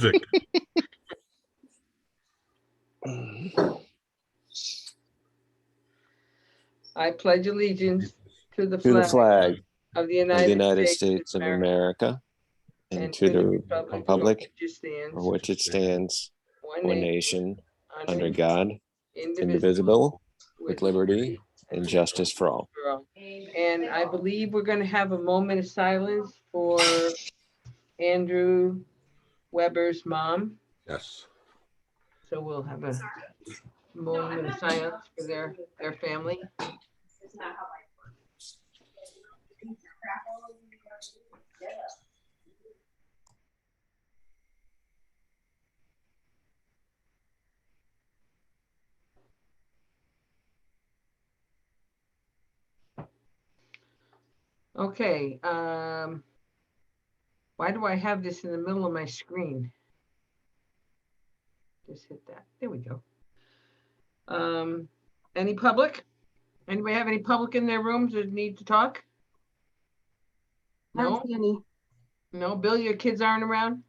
music. I pledge allegiance to the flag of the of the United States of America and to the republic for which it stands, one nation, under God, indivisible, with liberty and justice for all. And I believe we're going to have a moment of silence for Andrew Weber's mom. Yes. So we'll have a moment of silence for their family. Okay, why do I have this in the middle of my screen? Just hit that. There we go. Any public? Anybody have any public in their rooms that need to talk? I don't No? see any. No, Bill, your kids aren't around?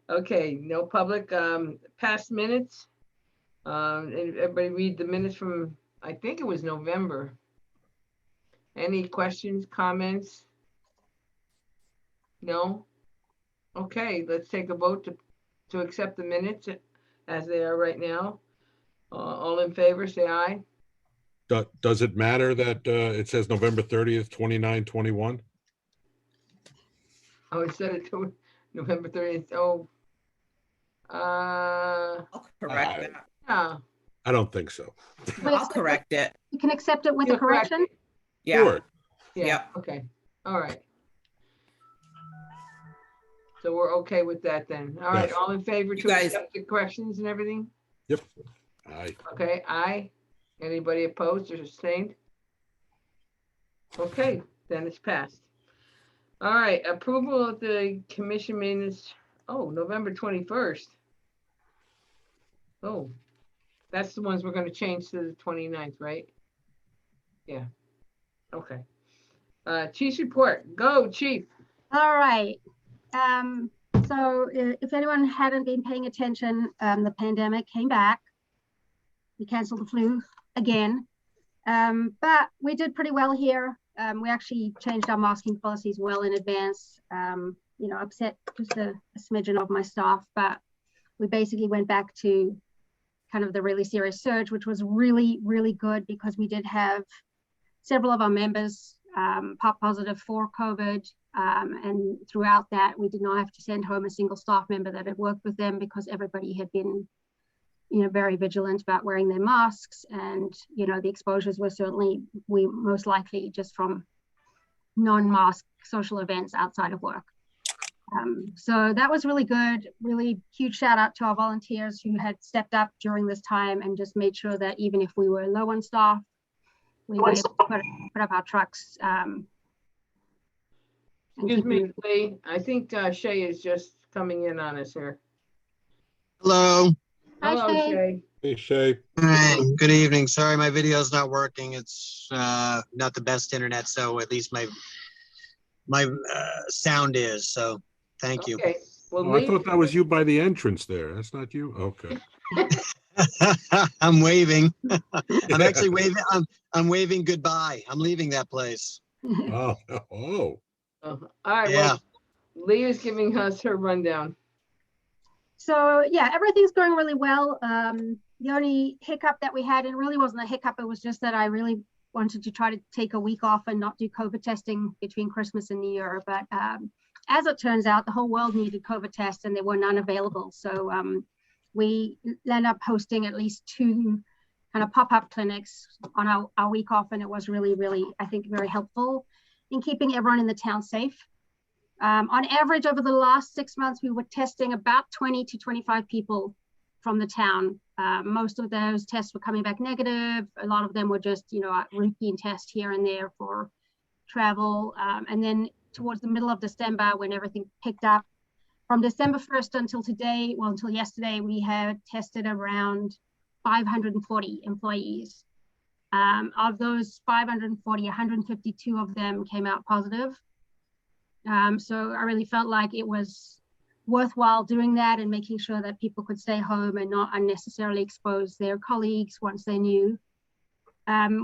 Okay, no public. Past minutes. Everybody read the minutes from, I think it was November. Any questions, comments? No? Okay, let's take a vote to accept the minutes as they are right now. All in favor, say aye. Does it matter that it says November 30th, 29/21? Oh, it said it to November 30th. Oh, I'll correct that. yeah. I don't think so. I'll correct it. You can accept it with a You'll correct correction? it? Yeah. Sure. Yeah, Yep. okay, all right. So we're okay with that then. All right, Yes. all in favor You to guys- accept the corrections and everything? Yep. Aye. Okay, aye. Anybody opposed or abstained? Okay, then it's passed. All right, approval of the commission minutes. Oh, November 21st. Oh, that's the ones we're going to change to the 29th, right? Yeah. Okay. Chief's report. Go, Chief. All right. So if anyone hadn't been paying attention, the pandemic came back. We canceled the flu again, but we did pretty well here. We actually changed our masking policies well in advance. You know, upset just a smidgen of my staff, but we basically went back to kind of the really serious surge, which was really, really good because we did have several of our members pop positive for COVID. And throughout that, we did not have to send home a single staff member that had worked with them because everybody had been, you know, very vigilant about wearing their masks. And, you know, the exposures were certainly, most likely just from non-mask social events outside of work. So that was really good. Really huge shout out to our volunteers who had stepped up during this time and just made sure that even if we were low on staff, we were able to put up our trucks. Excuse me, Lee. I think Shay is just coming in on us here. Hello. Hi, Hello, Shay. Shay. Hey, Shay. Hi. Good evening. Sorry, my video's not working. It's not the best internet, so at least my sound is. So thank you. Okay. Well, Oh, I Lee, thought that was you by the entrance there. That's not you? Okay. I'm waving. I'm actually waving. I'm waving goodbye. I'm leaving that place. Oh. all right. Yeah. Well, Lee is giving us her rundown. So yeah, everything's going really well. The only hiccup that we had, and it really wasn't a hiccup, it was just that I really wanted to try to take a week off and not do COVID testing between Christmas and New Year. But as it turns out, the whole world needed COVID tests and there were none available. So we ended up hosting at least 2 kind of pop-up clinics on our week off. And it was really, really, I think, very helpful in keeping everyone in the town safe. On average, over the last 6 months, we were testing about 20 to 25 people from the town. Most of those tests were coming back negative. A lot of them were just, you know, a routine test here and there for travel. And then towards the middle of December, when everything picked up, from December 1st until today, well, until yesterday, we had tested around 540 employees. Of those 540, 152 of them came out positive. So I really felt like it was worthwhile doing that and making sure that people could stay home and not unnecessarily expose their colleagues once they knew.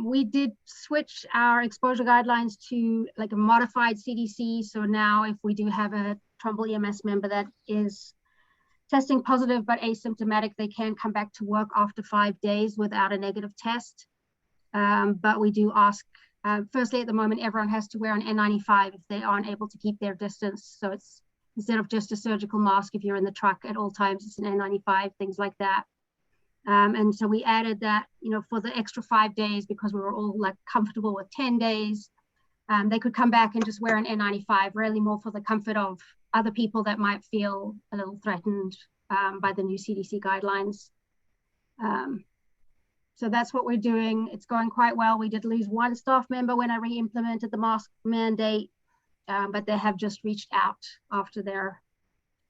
We did switch our exposure guidelines to like a modified CDC. So now if we do have a Trumbull EMS member that is testing positive but asymptomatic, they can come back to work after 5 days without a negative test. But we do ask, firstly, at the moment, everyone has to wear an N95 if they aren't able to keep their distance. So it's instead of just a surgical mask, if you're in the truck at all times, it's an N95, things like that. And so we added that, you know, for the extra 5 days, because we were all like comfortable with 10 days, they could come back and just wear an N95, really more for the comfort of other people that might feel a little threatened by the new CDC guidelines. So that's what we're doing. It's going quite well. We did lose one staff member when I re-implemented the mask mandate, but they have just reached out after their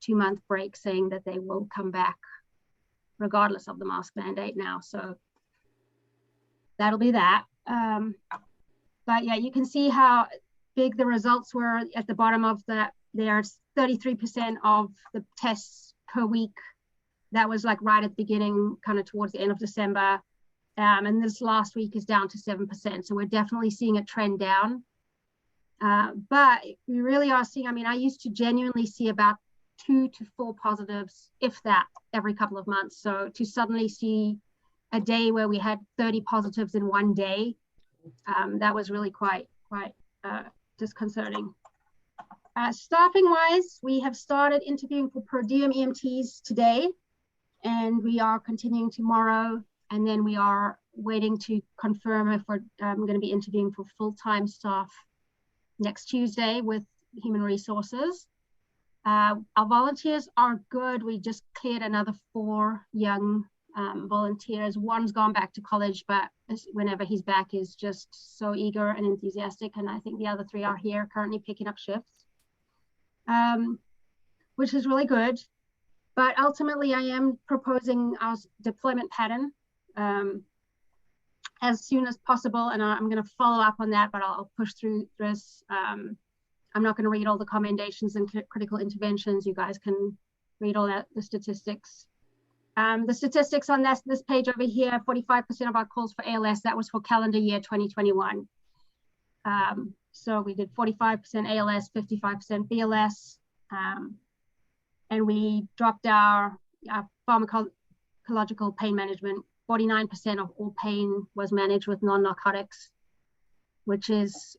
2-month break saying that they will come back regardless of the mask mandate now. So that'll be that. But yeah, you can see how big the results were at the bottom of that. There's 33% of the tests per week. That was like right at the beginning, kind of towards the end of December. And this last week is down to 7%. So we're definitely seeing a trend down. But we really are seeing, I mean, I used to genuinely see about 2 to 4 positives, if that, every couple of months. So to suddenly see a day where we had 30 positives in one day, that was really quite disconcerting. Staffing wise, we have started interviewing for per diem EMTs today, and we are continuing tomorrow. And then we are waiting to confirm if we're going to be interviewing for full-time staff next Tuesday with Human Resources. Our volunteers are good. We just cleared another 4 young volunteers. One's gone back to college, but whenever he's back is just so eager and enthusiastic. And I think the other 3 are here currently picking up shifts, which is really good. But ultimately, I am proposing our deployment pattern as soon as possible. And I'm going to follow up on that, but I'll push through this. I'm not going to read all the commendations and critical interventions. You guys can read all that, the statistics. The statistics on this page over here, 45% of our calls for ALS, that was for calendar year 2021. So we did 45% ALS, 55% BLS, and we dropped our pharmacological pain management. 49% of all pain was managed with non-narcotics, which is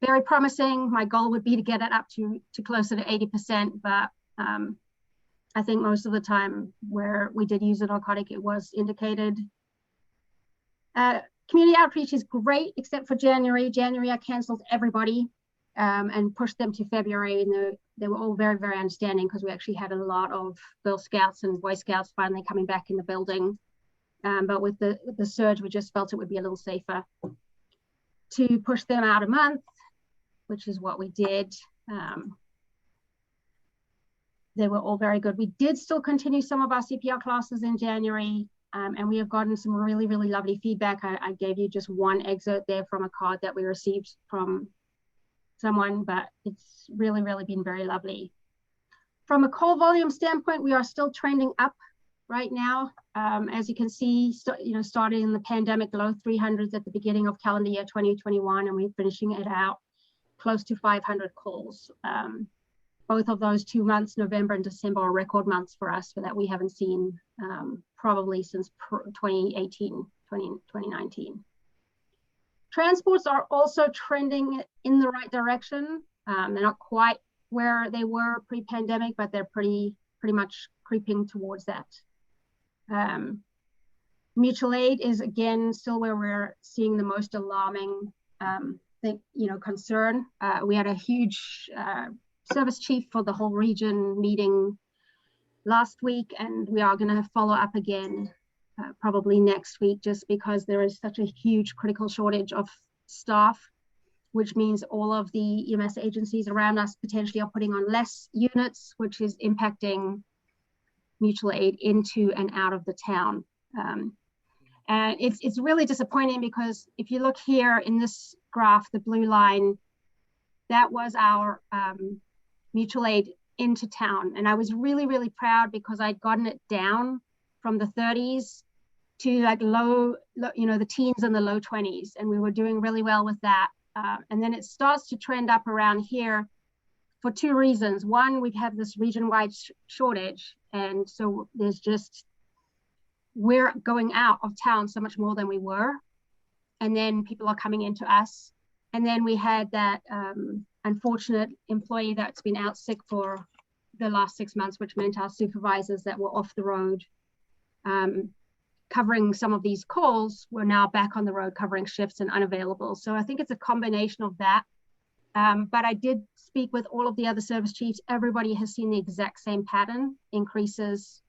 very promising. My goal would be to get it up to closer to 80%, but I think most of the time where we did use a narcotic, it was indicated. Community outreach is great, except for January. January, I canceled everybody and pushed them to February, and they were all very, very understanding, because we actually had a lot of Girl Scouts and Boy Scouts finally coming back in the building. But with the surge, we just felt it would be a little safer to push them out a month, which is what we did. They were all very good. We did still continue some of our CPR classes in January, and we have gotten some really, really lovely feedback. I gave you just one excerpt there from a card that we received from someone, but it's really, really been very lovely. From a call volume standpoint, we are still trending up right now. As you can see, starting in the pandemic, low 300s at the beginning of calendar year 2021, and we're finishing it out close to 500 calls. Both of those 2 months, November and December, are record months for us, that we haven't seen probably since 2019. Transports are also trending in the right direction. They're not quite where they were pre-pandemic, but they're pretty much creeping towards that. Mutual aid is again still where we're seeing the most alarming concern. We had a huge service chief for the whole region meeting last week, and we are going to follow up again probably next week, just because there is such a huge critical shortage of staff, which means all of the EMS agencies around us potentially are putting on less units, which is impacting mutual aid into and out of the town. And it's really disappointing, because if you look here in this graph, the blue line, that was our mutual aid into town. And I was really, really proud because I'd gotten it down from the 30s to like low, you know, the teens and the low 20s. And we were doing really well with that. And then it starts to trend up around here for two reasons. One, we have this region-wide shortage. And so there's just, we're going out of town so much more than we were. And then people are coming into us. And then we had that unfortunate employee that's been out sick for the last 6 months, which meant our supervisors that were off the road covering some of these calls were now back on the road covering shifts and unavailable. So I think it's a combination of that. But I did speak with all of the other service chiefs. Everybody has seen the exact same pattern, increases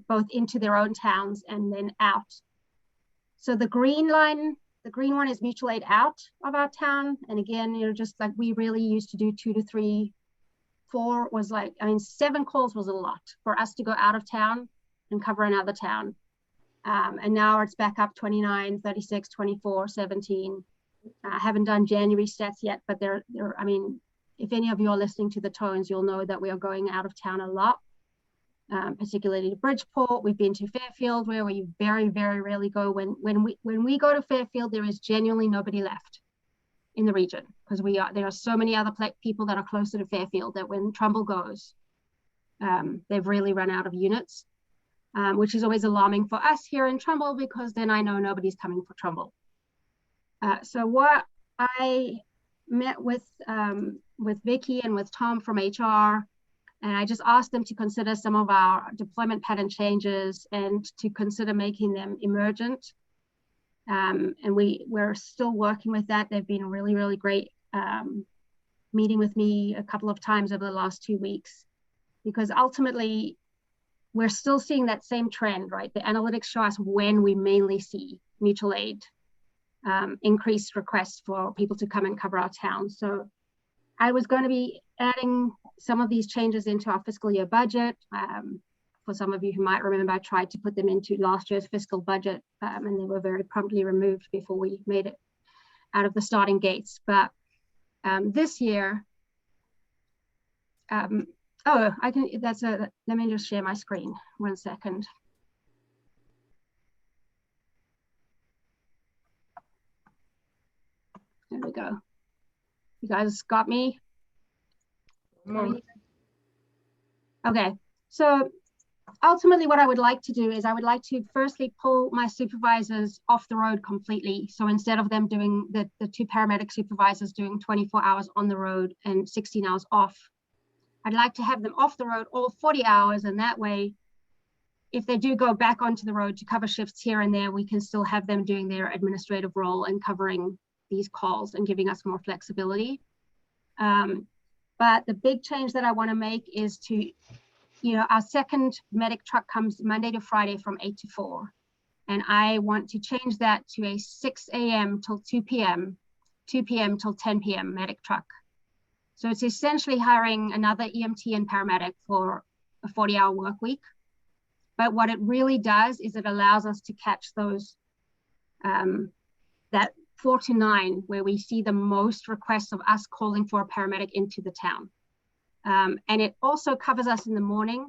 both into their own towns and then out. So the green line, the green one is mutual aid out of our town. And again, you know, just like we really used to do 2 to 3, 4 was like, I mean, 7 calls was a lot for us to go out of town and cover another town. And now it's back up 29, 36, 24, 17. I haven't done January stats yet, but they're, I mean, if any of you are listening to the tones, you'll know that we are going out of town a lot, particularly to Bridgeport. We've been to Fairfield, where we very, very rarely go. When we go to Fairfield, there is genuinely nobody left in the region because there are so many other people that are closer to Fairfield that when Trumbull goes, they've really run out of units, which is always alarming for us here in Trumbull because then I know nobody's coming for Trumbull. So what I met with Vicky and with Tom from HR, and I just asked them to consider some of our deployment pattern changes and to consider making them emergent. And we're still working with that. They've been really, really great meeting with me a couple of times over the last 2 weeks, because ultimately we're still seeing that same trend, right? The analytics show us when we mainly see mutual aid increased requests for people to come and cover our town. So I was going to be adding some of these changes into our fiscal year budget. For some of you who might remember, I tried to put them into last year's fiscal budget and they were very promptly removed before we made it out of the starting gates. But this year, let me just share my screen 1 second. There we go. You guys got me? Okay, so ultimately what I would like to do is I would like to firstly pull my supervisors off the road completely. So instead of them doing the 2 paramedic supervisors doing 24 hours on the road and 16 hours off, I'd like to have them off the road all 40 hours. And that way, if they do go back onto the road to cover shifts here and there, we can still have them doing their administrative role and covering these calls and giving us more flexibility. But the big change that I want to make is to, you know, our second medic truck comes Monday to Friday from 8 to 4. And I want to change that to a 6 a.m. till 2 p.m., 2 p.m. till 10 p.m. medic truck. So it's essentially hiring another EMT and paramedic for a 40-hour work week. But what it really does is it allows us to catch those, that 4 to 9, where we see the most requests of us calling for a paramedic into the town. And it also covers us in the morning.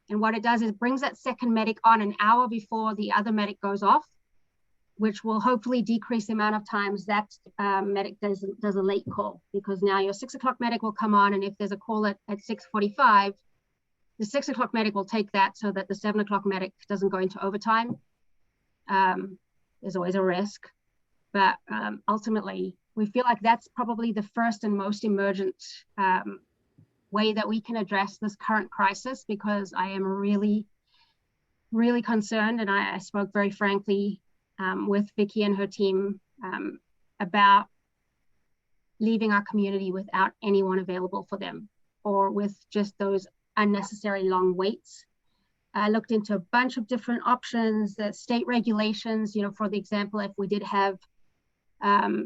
And what it does is it brings that second medic on an hour before the other medic goes off, which will hopefully decrease the amount of times that medic does a late call, because now your 6 o'clock medic will come on, and if there's a call at 6:45, the 6 o'clock medic will take that so that the 7 o'clock medic doesn't go into overtime. There's always a risk, but ultimately we feel like that's probably the first and most emergent way that we can address this current crisis, because I am really, really concerned, and I spoke very frankly with Vicky and her team about leaving our community without anyone available for them, or with just those unnecessary long waits. I looked into a bunch of different options, the state regulations, you know, for the example, if we did have,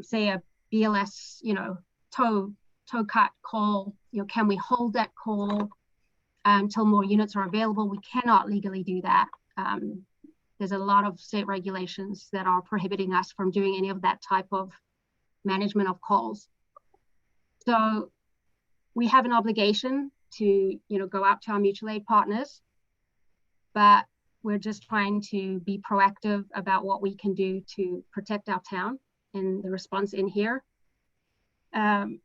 say, a BLS, you know, tow cut call, you know, can we hold that call until more units are available? We cannot legally do that. There's a lot of state regulations that are prohibiting us from doing any of that type of management of calls. So we have an obligation to, go out to our mutual aid partners, but we're just trying to be proactive about what we can do to protect our town and the response in here. One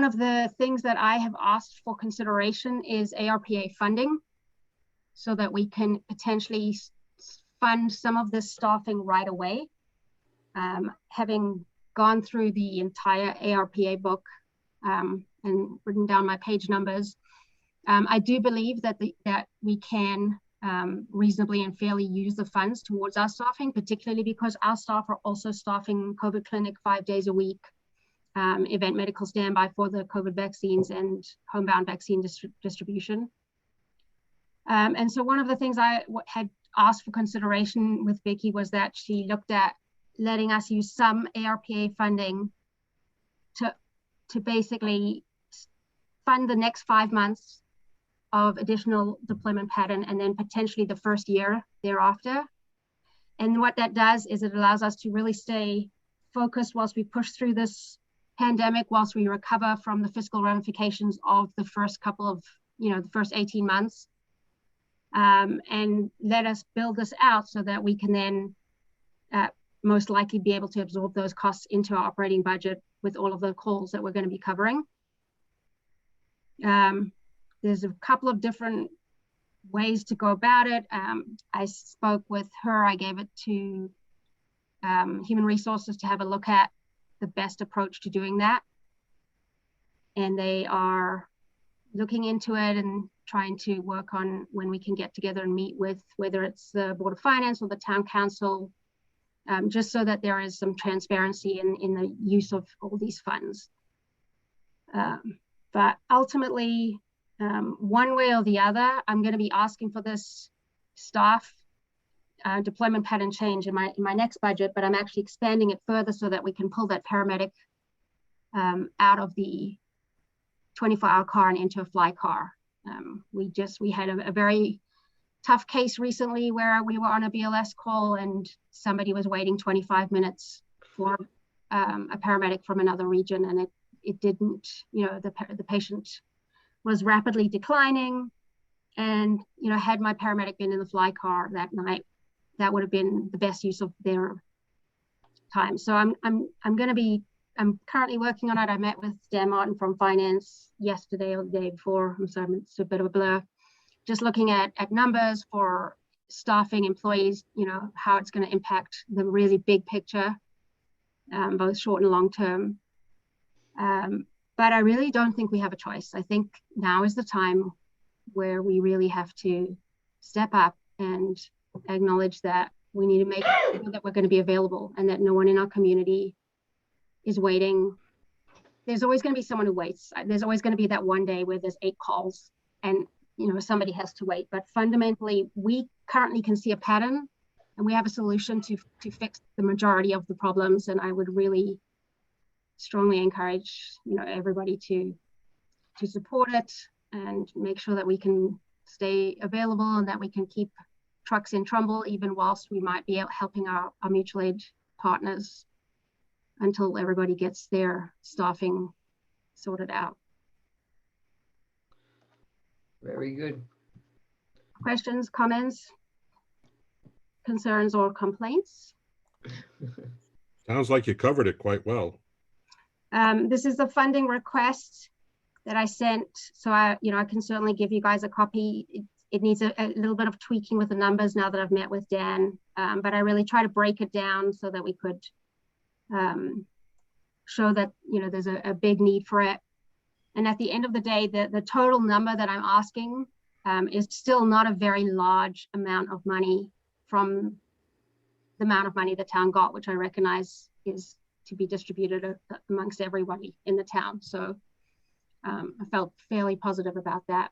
of the things that I have asked for consideration is ARPA funding, so that we can potentially fund some of this staffing right away. Having gone through the entire ARPA book and written down my page numbers, I do believe that we can reasonably and fairly use the funds towards our staffing, particularly because our staff are also staffing COVID clinic 5 days a week, event medical standby for the COVID vaccines and homebound vaccine distribution. And so one of the things I had asked for consideration with Vicky was that she looked at letting us use some ARPA funding to basically fund the next 5 months of additional deployment pattern, and then potentially the first year thereafter. And what that does is it allows us to really stay focused whilst we push through this pandemic, whilst we recover from the fiscal ramifications of the first couple of, the first 18 months. And let us build this out so that we can then most likely be able to absorb those costs into our operating budget with all of the calls that we're going to be covering. There's a couple of different ways to go about it. I spoke with her, I gave it to Human Resources to have a look at the best approach to doing that. And they are looking into it and trying to work on when we can get together and meet with, whether it's the Board of Finance or the Town Council, just so that there is some transparency in the use of all these funds. But ultimately, one way or the other, I'm going to be asking for this staff deployment pattern change in my next budget, but I'm actually expanding it further so that we can pull that paramedic out of the 24-hour car and into a fly car. We had a very tough case recently where we were on a BLS call and somebody was waiting 25 minutes for a paramedic from another region, and it didn't, the patient was rapidly declining, and had my paramedic been in the fly car that night, that would have been the best use of their time. So I'm currently working on it. I met with Dan Martin from Finance yesterday or the day before. I'm sorry, it's a bit of a blur. Just looking at numbers for staffing, employees, how it's going to impact the really big picture, both short and long term. But I really don't think we have a choice. I think now is the time where we really have to step up and acknowledge that we need to make sure that we're going to be available and that no one in our community is waiting. There's always going to be someone who waits. There's always going to be that one day where there's 8 calls and somebody has to wait. But fundamentally, we currently can see a pattern and we have a solution to fix the majority of the problems. And I would really strongly encourage everybody to support it and make sure that we can stay available and that we can keep trucks in Trumbull even whilst we might be out helping our mutual aid partners until everybody gets their staffing sorted out. Very good. Questions, comments, concerns, or complaints? Sounds like you covered it quite well. This is the funding request that I sent. So I can certainly give you guys a copy. It needs a little bit of tweaking with the numbers now that I've met with Dan, but I really try to break it down so that we could show that, there's a big need for it. And at the end of the day, the total number that I'm asking is still not a very large amount of money from the amount of money the town got, which I recognize is to be distributed amongst everybody in the town. So I felt fairly positive about that.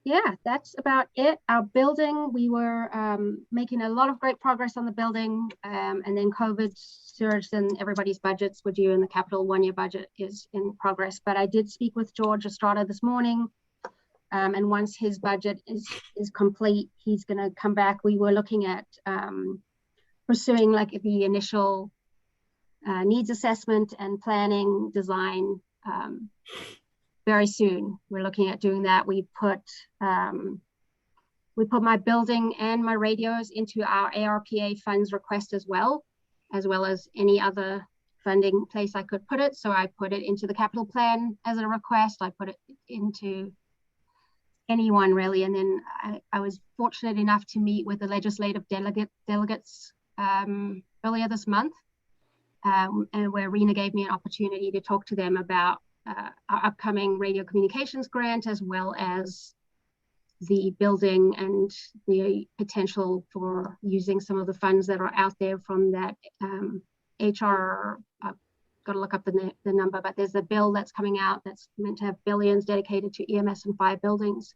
Yeah, that's about it. Our building, we were making a lot of great progress on the building, and then COVID surged and everybody's budgets were due, and the capital one-year budget is in progress. But I did speak with George Estrada this morning, and once his budget is complete, he's going to come back. We were looking at pursuing like the initial needs assessment and planning design very soon. We're looking at doing that. We put my building and my radios into our ARPA funds request as well as any other funding place I could put it. So I put it into the capital plan as a request. I put it into anyone really. And then I was fortunate enough to meet with the legislative delegates earlier this month, and where Rena gave me an opportunity to talk to them about our upcoming radio communications grant, as well as the building and the potential for using some of the funds that are out there from that HR. I've got to look up the number, but there's a bill that's coming out that's meant to have billions dedicated to EMS and fire buildings.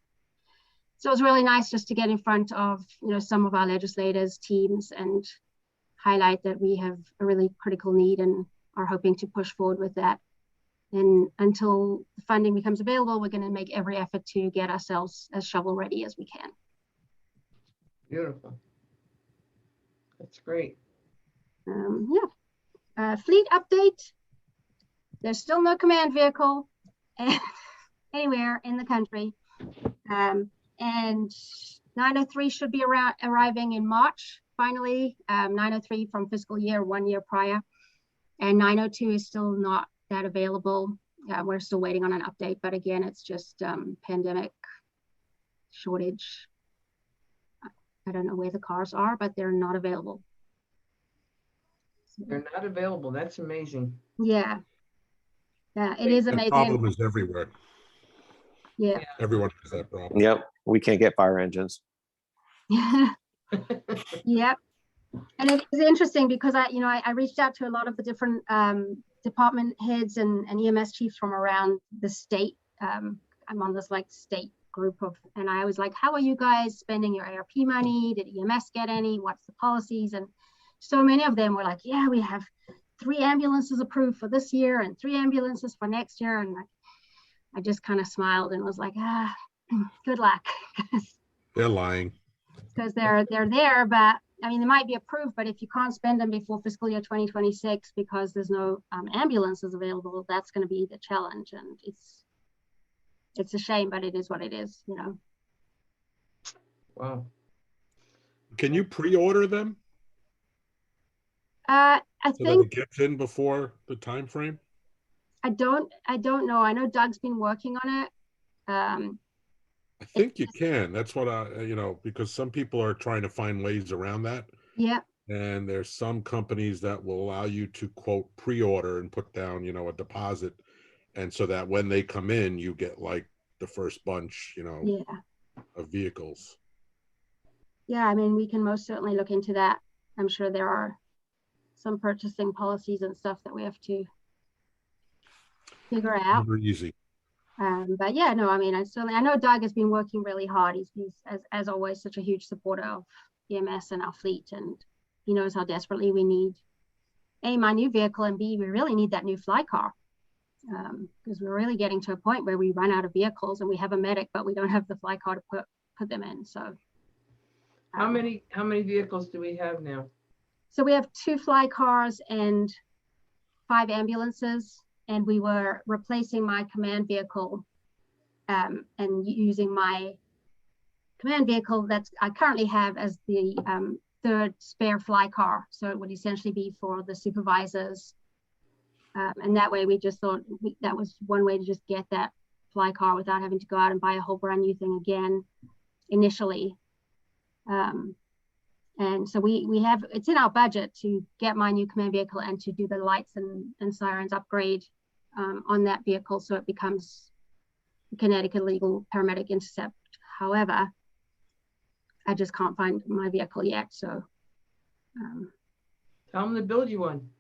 So it was really nice just to get in front of, you know, some of our legislators, teams, and highlight that we have a really critical need and are hoping to push forward with that. And until the funding becomes available, we're going to make every effort to get ourselves as shovel ready as we can. Beautiful. That's great. Fleet update. There's still no command vehicle anywhere in the country. And 903 should be arriving in March, finally. 903 from fiscal year 1 year prior. And 902 is still not that available. We're still waiting on an update, but again, it's just pandemic shortage. I don't know where the cars are, but they're not available. They're not available. That's amazing. Yeah. Yeah, it is That amazing. problem is everywhere. Yeah. Everyone has that problem. Yep, we can't get fire engines. Yep. And it is interesting because I reached out to a lot of the different department heads and EMS chiefs from around the state. I'm on this like state group and I was like, how are you guys spending your ARP money? Did EMS get any? What's the policies? And so many of them were like, yeah, we have 3 ambulances approved for this year and 3 ambulances for next year. And I just kind of smiled and was like, good luck. They're lying. Because they're there, but I mean, they might be approved, but if you can't spend them before fiscal year 2026 because there's no ambulances available, that's going to be the challenge. And it's a shame, but it is what it is, you know. Wow. Can you pre-order them? I So think that it gets in before the time frame? I don't know. I know Doug's been working on it. I think you can. That's what because some people are trying to find ways around that. Yeah. And there's some companies that will allow you to quote pre-order and put down, a deposit. And so that when they come in, you get like the first bunch, of vehicles. Yeah, I mean, we can most certainly look into that. I'm sure there are some purchasing policies and stuff that we have to figure out. Never easy. But yeah, no, I mean, I know Doug has been working really hard. He's as always such a huge supporter of EMS and our fleet, and he knows how desperately we need A, my new vehicle, and B, we really need that new fly car, because we're really getting to a point where we run out of vehicles and we have a medic, but we don't have the fly car to put them in. So how many vehicles do we have now? So we have 2 fly cars and 5 ambulances. And we were replacing my command vehicle and using my command vehicle that I currently have as the 3rd spare fly car. So it would essentially be for the supervisors. And that way we just thought that was one way to just get that fly car without having to go out and buy a whole brand new thing again initially. And so we have, it's in our budget to get my new command vehicle and to do the lights and sirens upgrade on that vehicle, so it becomes a Connecticut legal paramedic intercept. However, I just can't find my vehicle yet, so tell them to build you one.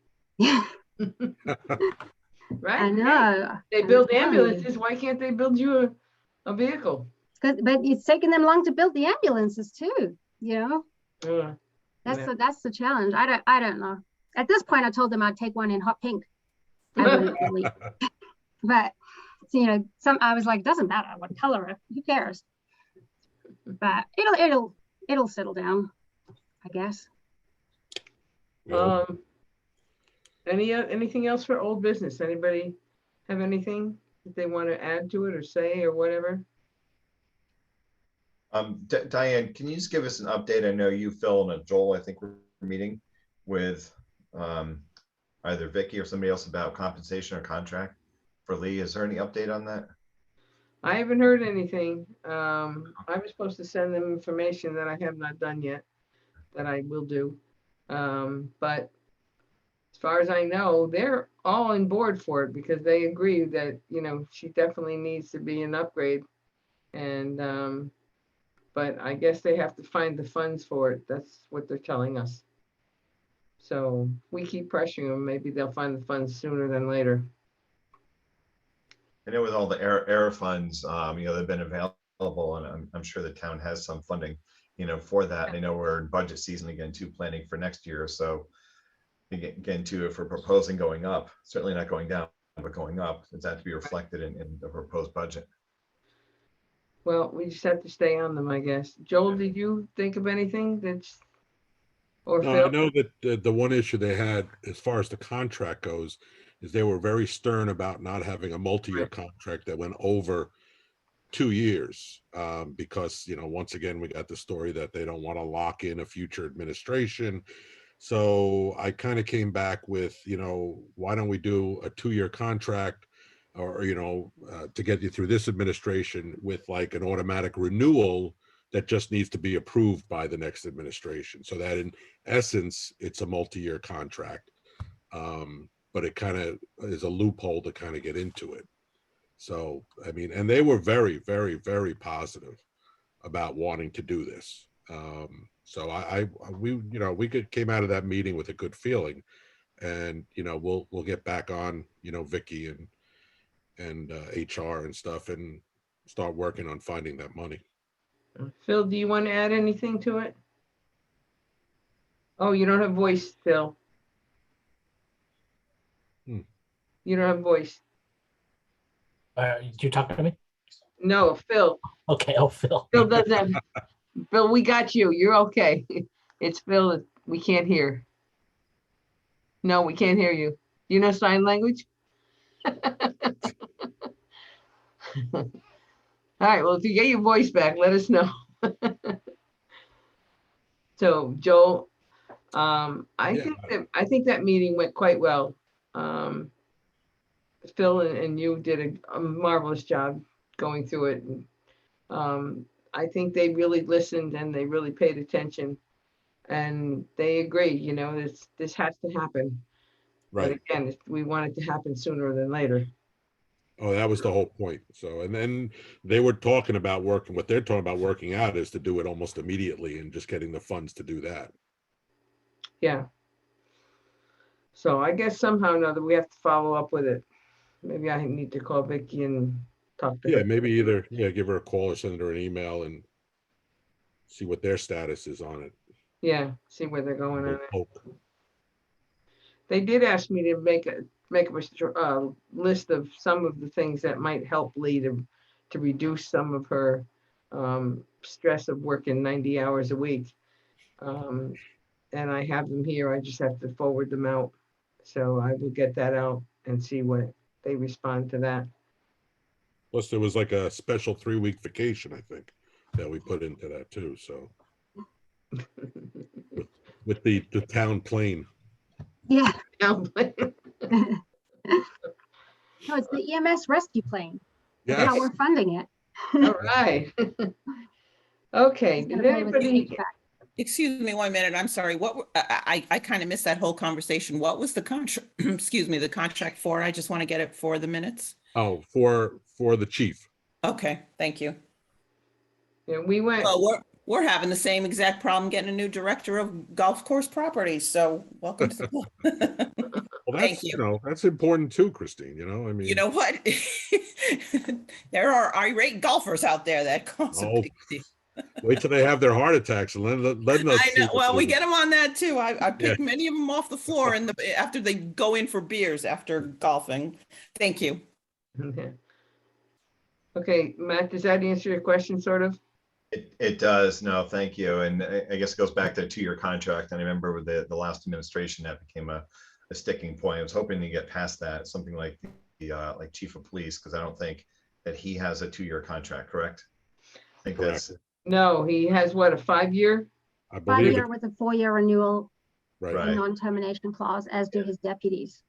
Right? I know. They build ambulances. Why can't they build you a vehicle? But it's taken them long to build the ambulances too, That's the challenge. I don't know. At this point, I told them I'd take one in hot pink. I wouldn't really. But I was like, doesn't matter what color, who cares? But it'll settle down, I guess. Anything else for old business? Anybody have anything that they want to add to it or say or whatever? Diane, can you just give us an update? I know you, Phil, and Joel, I think we're meeting with either Vicky or somebody else about compensation or contract for Lee. Is there any update on that? I haven't heard anything. I was supposed to send them information that I have not done yet, that I will do. But as far as I know, they're all on board for it because they agree that, you know, she definitely needs to be an upgrade. And, but I guess they have to find the funds for it. That's what they're telling us. So we keep pressuring them. Maybe they'll find the funds sooner than later. I know with all the ERA funds, you know, they've been available, and I'm sure the town has some funding, you know, for that. I know we're in budget season again too, planning for next year. So again, too, if we're proposing going up, certainly not going down, but going up, does that have to be reflected in the proposed budget? Well, we just have to stay on them, I guess. Joel, did you think of anything that's, or No, Phil? I know that the one issue they had as far as the contract goes is they were very stern about not having a multi-year contract that went over 2 years, because, you know, once again, we got the story that they don't want to lock in a future administration. So I kind of came back with, you know, why don't we do a 2-year contract, or, you know, to get you through this administration with like an automatic renewal that just needs to be approved by the next administration. So that in essence, it's a multi-year contract. But it kind of is a loophole to kind of get into it. So, I mean, and they were very, very, very positive about wanting to do this. So we, you know, we came out of that meeting with a good feeling, and, you know, we'll get back on, you know, Vicky and HR and stuff, and start working on finding that money. Phil, do you want to add anything to it? Oh, you don't have voice, Phil. You don't have voice. Did you talk to me? No, Phil. Okay, oh, Phil. Phil doesn't have, Phil, we got you. You're okay. It's Phil. We can't hear. No, we can't hear you. You know sign language? All right, well, if you get your voice back, let us know. So, Joel, I think that meeting went quite well. Phil and you did a marvelous job going through it. And, I think they really listened and they really paid attention, and they agree, you know, this has to happen. Right. But again, we want it to happen sooner than later. Oh, that was the whole point. So, and then they were talking about working, what they're talking about working out is to do it almost immediately and just getting the funds to do that. Yeah. So I guess somehow or another we have to follow up with it. Maybe I need to call Vicky and talk to her. Yeah, maybe either, give her a call or send her an email and see what their status is on it. Yeah, see where they're going on it. They did ask me to make a list of some of the things that might help Lee to reduce some of her stress of working 90 hours a week. And I have them here. I just have to forward them out. So I will get that out and see what they respond to that. Plus, there was like a special 3-week vacation, I think, that we put into that too. So with the town plane. Yeah. Town plane. No, it's the EMS rescue plane. That's how we're funding it. All right. Okay. Did anybody? Excuse me 1 minute. I'm sorry. What I kind of missed that whole conversation. What was the contract? Excuse me, the contract for? I just want to get it for the minutes. Oh, for the chief. Okay, thank you. Yeah, we went. Well, we're having the same exact problem getting a new director of golf course properties. So welcome to the club. Well, that's, you know, that's important too, Christine. You know, I mean, you know what? There are irate golfers out there that cause a big deal. Wait till they have their heart attacks and let us. I know. Well, we get them on that too. I pick many of them off the floor after they go in for beers after golfing. Thank you. Okay. Okay, Matt, does that answer your question, sort of? It does. No, thank you. And I guess it goes back to the 2-year contract. And I remember with the last administration that became a a sticking point. I was hoping to get past that, something like the like chief of police, because I don't think that he has a 2-year contract, correct? I think Correct. that's No, he has what, a 5-year? I believe 5-year it. with a 4-year renewal Right. Right. and non-termination clause, as do his deputies.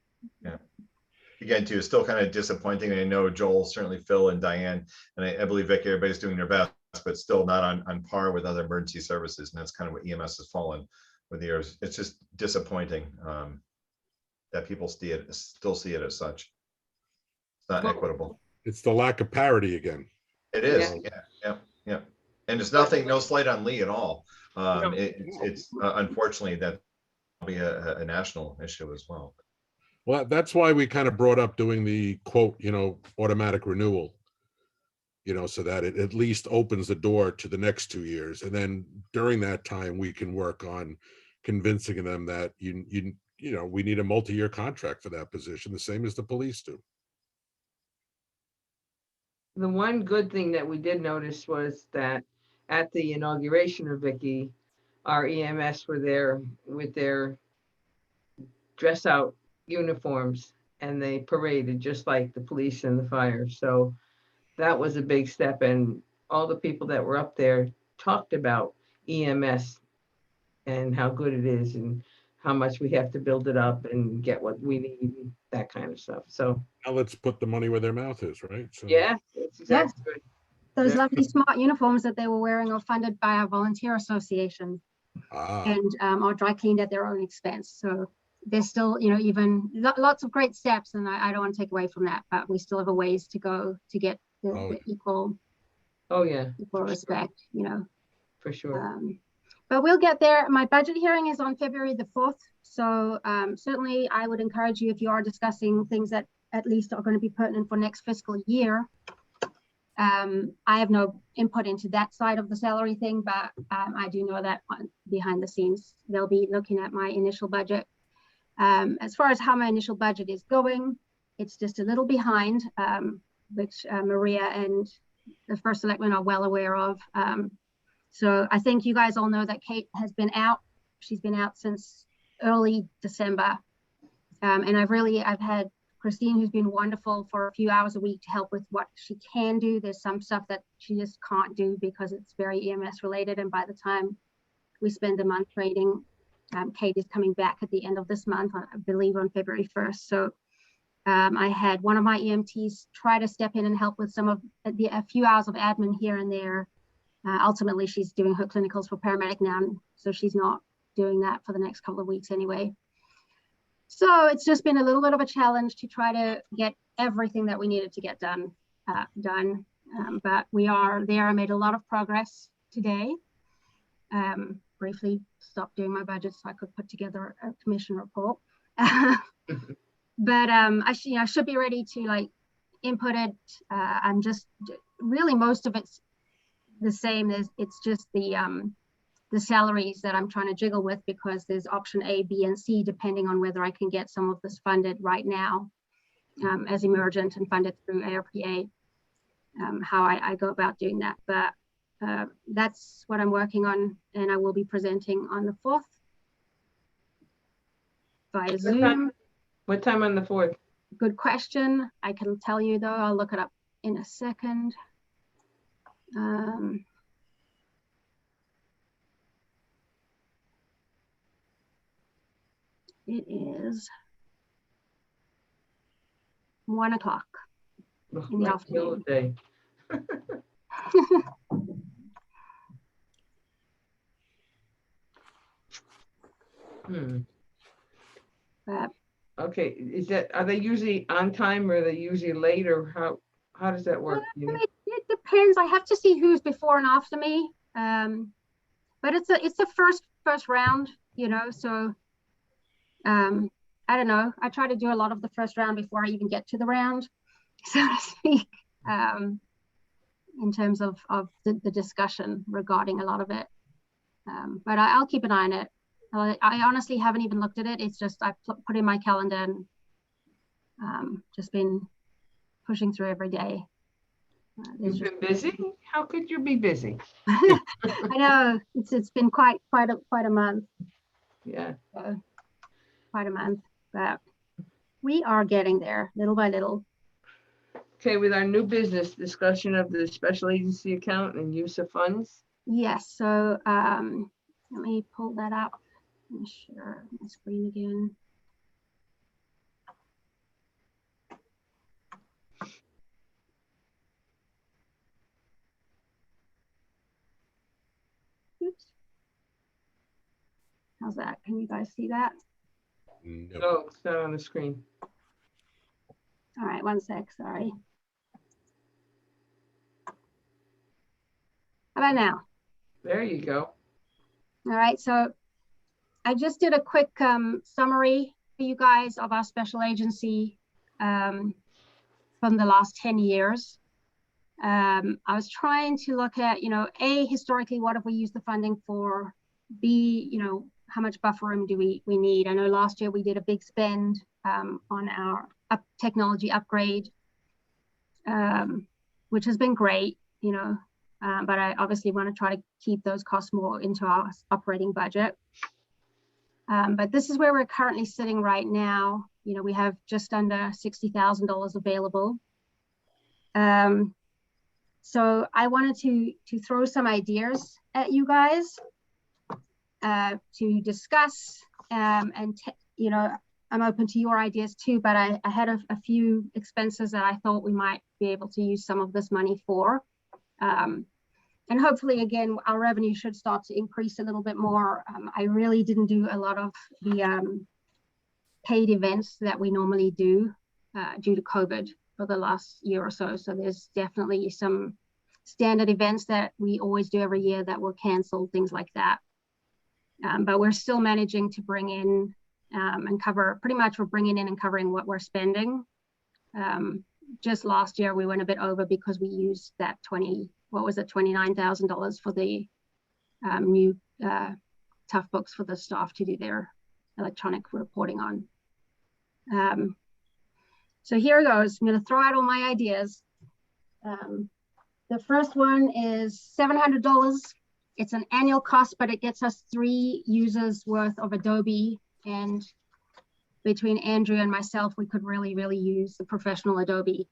again, too, it's still kind of disappointing. I know Joel, certainly Phil and Diane, and I believe Vicky, everybody's doing their best, but still not on par with other emergency services. And that's kind of what EMS has fallen with the years. It's just disappointing that people still see it as such. It's not equitable. It's the lack of parity again. It is. Yeah. And it's nothing, no slight on Lee at all. It's unfortunately that will be a national issue as well. Well, that's why we kind of brought up doing the quote, automatic renewal, so that it at least opens the door to the next 2 years. And then during that time, we can work on convincing them that we need a multi-year contract for that position, the same as the police do. The one good thing that we did notice was that at the inauguration of Vicky, our EMS were there with their dress out uniforms, and they paraded just like the police and the fire. So that was a big step, and all the people that were up there talked about EMS and how good it is and how much we have to build it up and get what we need, that kind of stuff. So now let's put the money where their mouth is, right? So yeah, it's exactly good. Those Yeah. lovely smart uniforms that they were wearing are funded by our volunteer association and are dry cleaned at their own expense. So there's still, even lots of great steps, and I don't want to take away from that, but we still have a ways to go to get the equal respect, For sure. But we'll get there. My budget hearing is on February the 4th. So certainly I would encourage you, if you are discussing things that at least are going to be pertinent for next fiscal year. I have no input into that side of the salary thing, but I do know that behind the scenes, they'll be looking at my initial budget. As far as how my initial budget is going, it's just a little behind, which Maria and the first selectman are well aware of. So I think you guys all know that Kate has been out. She's been out since early December. And I've had Christine, who's been wonderful for a few hours a week to help with what she can do. There's some stuff that she just can't do because it's very EMS related. And by the time we spend the month training, Kate is coming back at the end of this month, I believe on February 1st. So I had one of my EMTs try to step in and help with a few hours of admin here and there. Ultimately, she's doing her clinicals for paramedic now, so she's not doing that for the next couple of weeks anyway. So it's just been a little bit of a challenge to try to get everything that we needed to get done. But we are there. I made a lot of progress today. Briefly stopped doing my budget so I could put together a commission report. But I should be ready to input it. I'm just really, most of it's the same. It's just the salaries that I'm trying to jiggle with, because there's option A, B, and C, depending on whether I can get some of this funded right now as emergent and funded through ARPA, how I go about doing that. But that's what I'm working on, and I will be presenting on the 4th via Zoom. What time on the 4th? Good question. I can tell you though, I'll look it up in a second. It is 1 o'clock in the afternoon. Okay, are they usually on time, or are they usually late, or how does that work? It depends. I have to see who's before and after me. But it's the first round, so I don't know. I try to do a lot of the first round before I even get to the round, so to speak, in terms of the discussion regarding a lot of it. But I'll keep an eye on it. I honestly haven't even looked at it. It's just I put in my calendar and just been pushing through every day. You've been busy? How could you be busy? I know it's been quite a month. Yeah. Quite a month. but we are getting there little by little. Okay, with our new business, discussion of the special agency account and use of funds. Yes, so let me pull that up. Let me share my screen again. Oops. How's that? Can you guys see that? No. Oh, it's not on the screen. All right, one sec, sorry. How about now? There you go. All right, so I just did a quick summary for you guys of our special agency from the last 10 years. I was trying to look at, you know, A, historically, what have we used the funding for? B, you know, how much buffer room do we need? I know last year we did a big spend on our technology upgrade, which has been great, you know, but I obviously want to try to keep those costs more into our operating budget. But this is where we're currently sitting right now. You know, we have just under $60,000 available. So I wanted to throw some ideas at you guys to discuss, and you know, I'm open to your ideas too, but I had a few expenses that I thought we might be able to use some of this money for. And hopefully, again, our revenue should start to increase a little bit more. I really didn't do a lot of the paid events that we normally do due to COVID for the last year or so. So there's definitely some standard events that we always do every year that were canceled, things like that. But we're still managing to bring in and cover, pretty much we're bringing in and covering what we're spending. Just last year, we went a bit over because we used that $29,000 for the new tough books for the staff to do their electronic reporting on. So here goes. I'm going to throw out all my ideas. The first one is $700. It's an annual cost, but it gets us 3 users worth of Adobe. And between Andrew and myself, we could really, really use the professional Adobe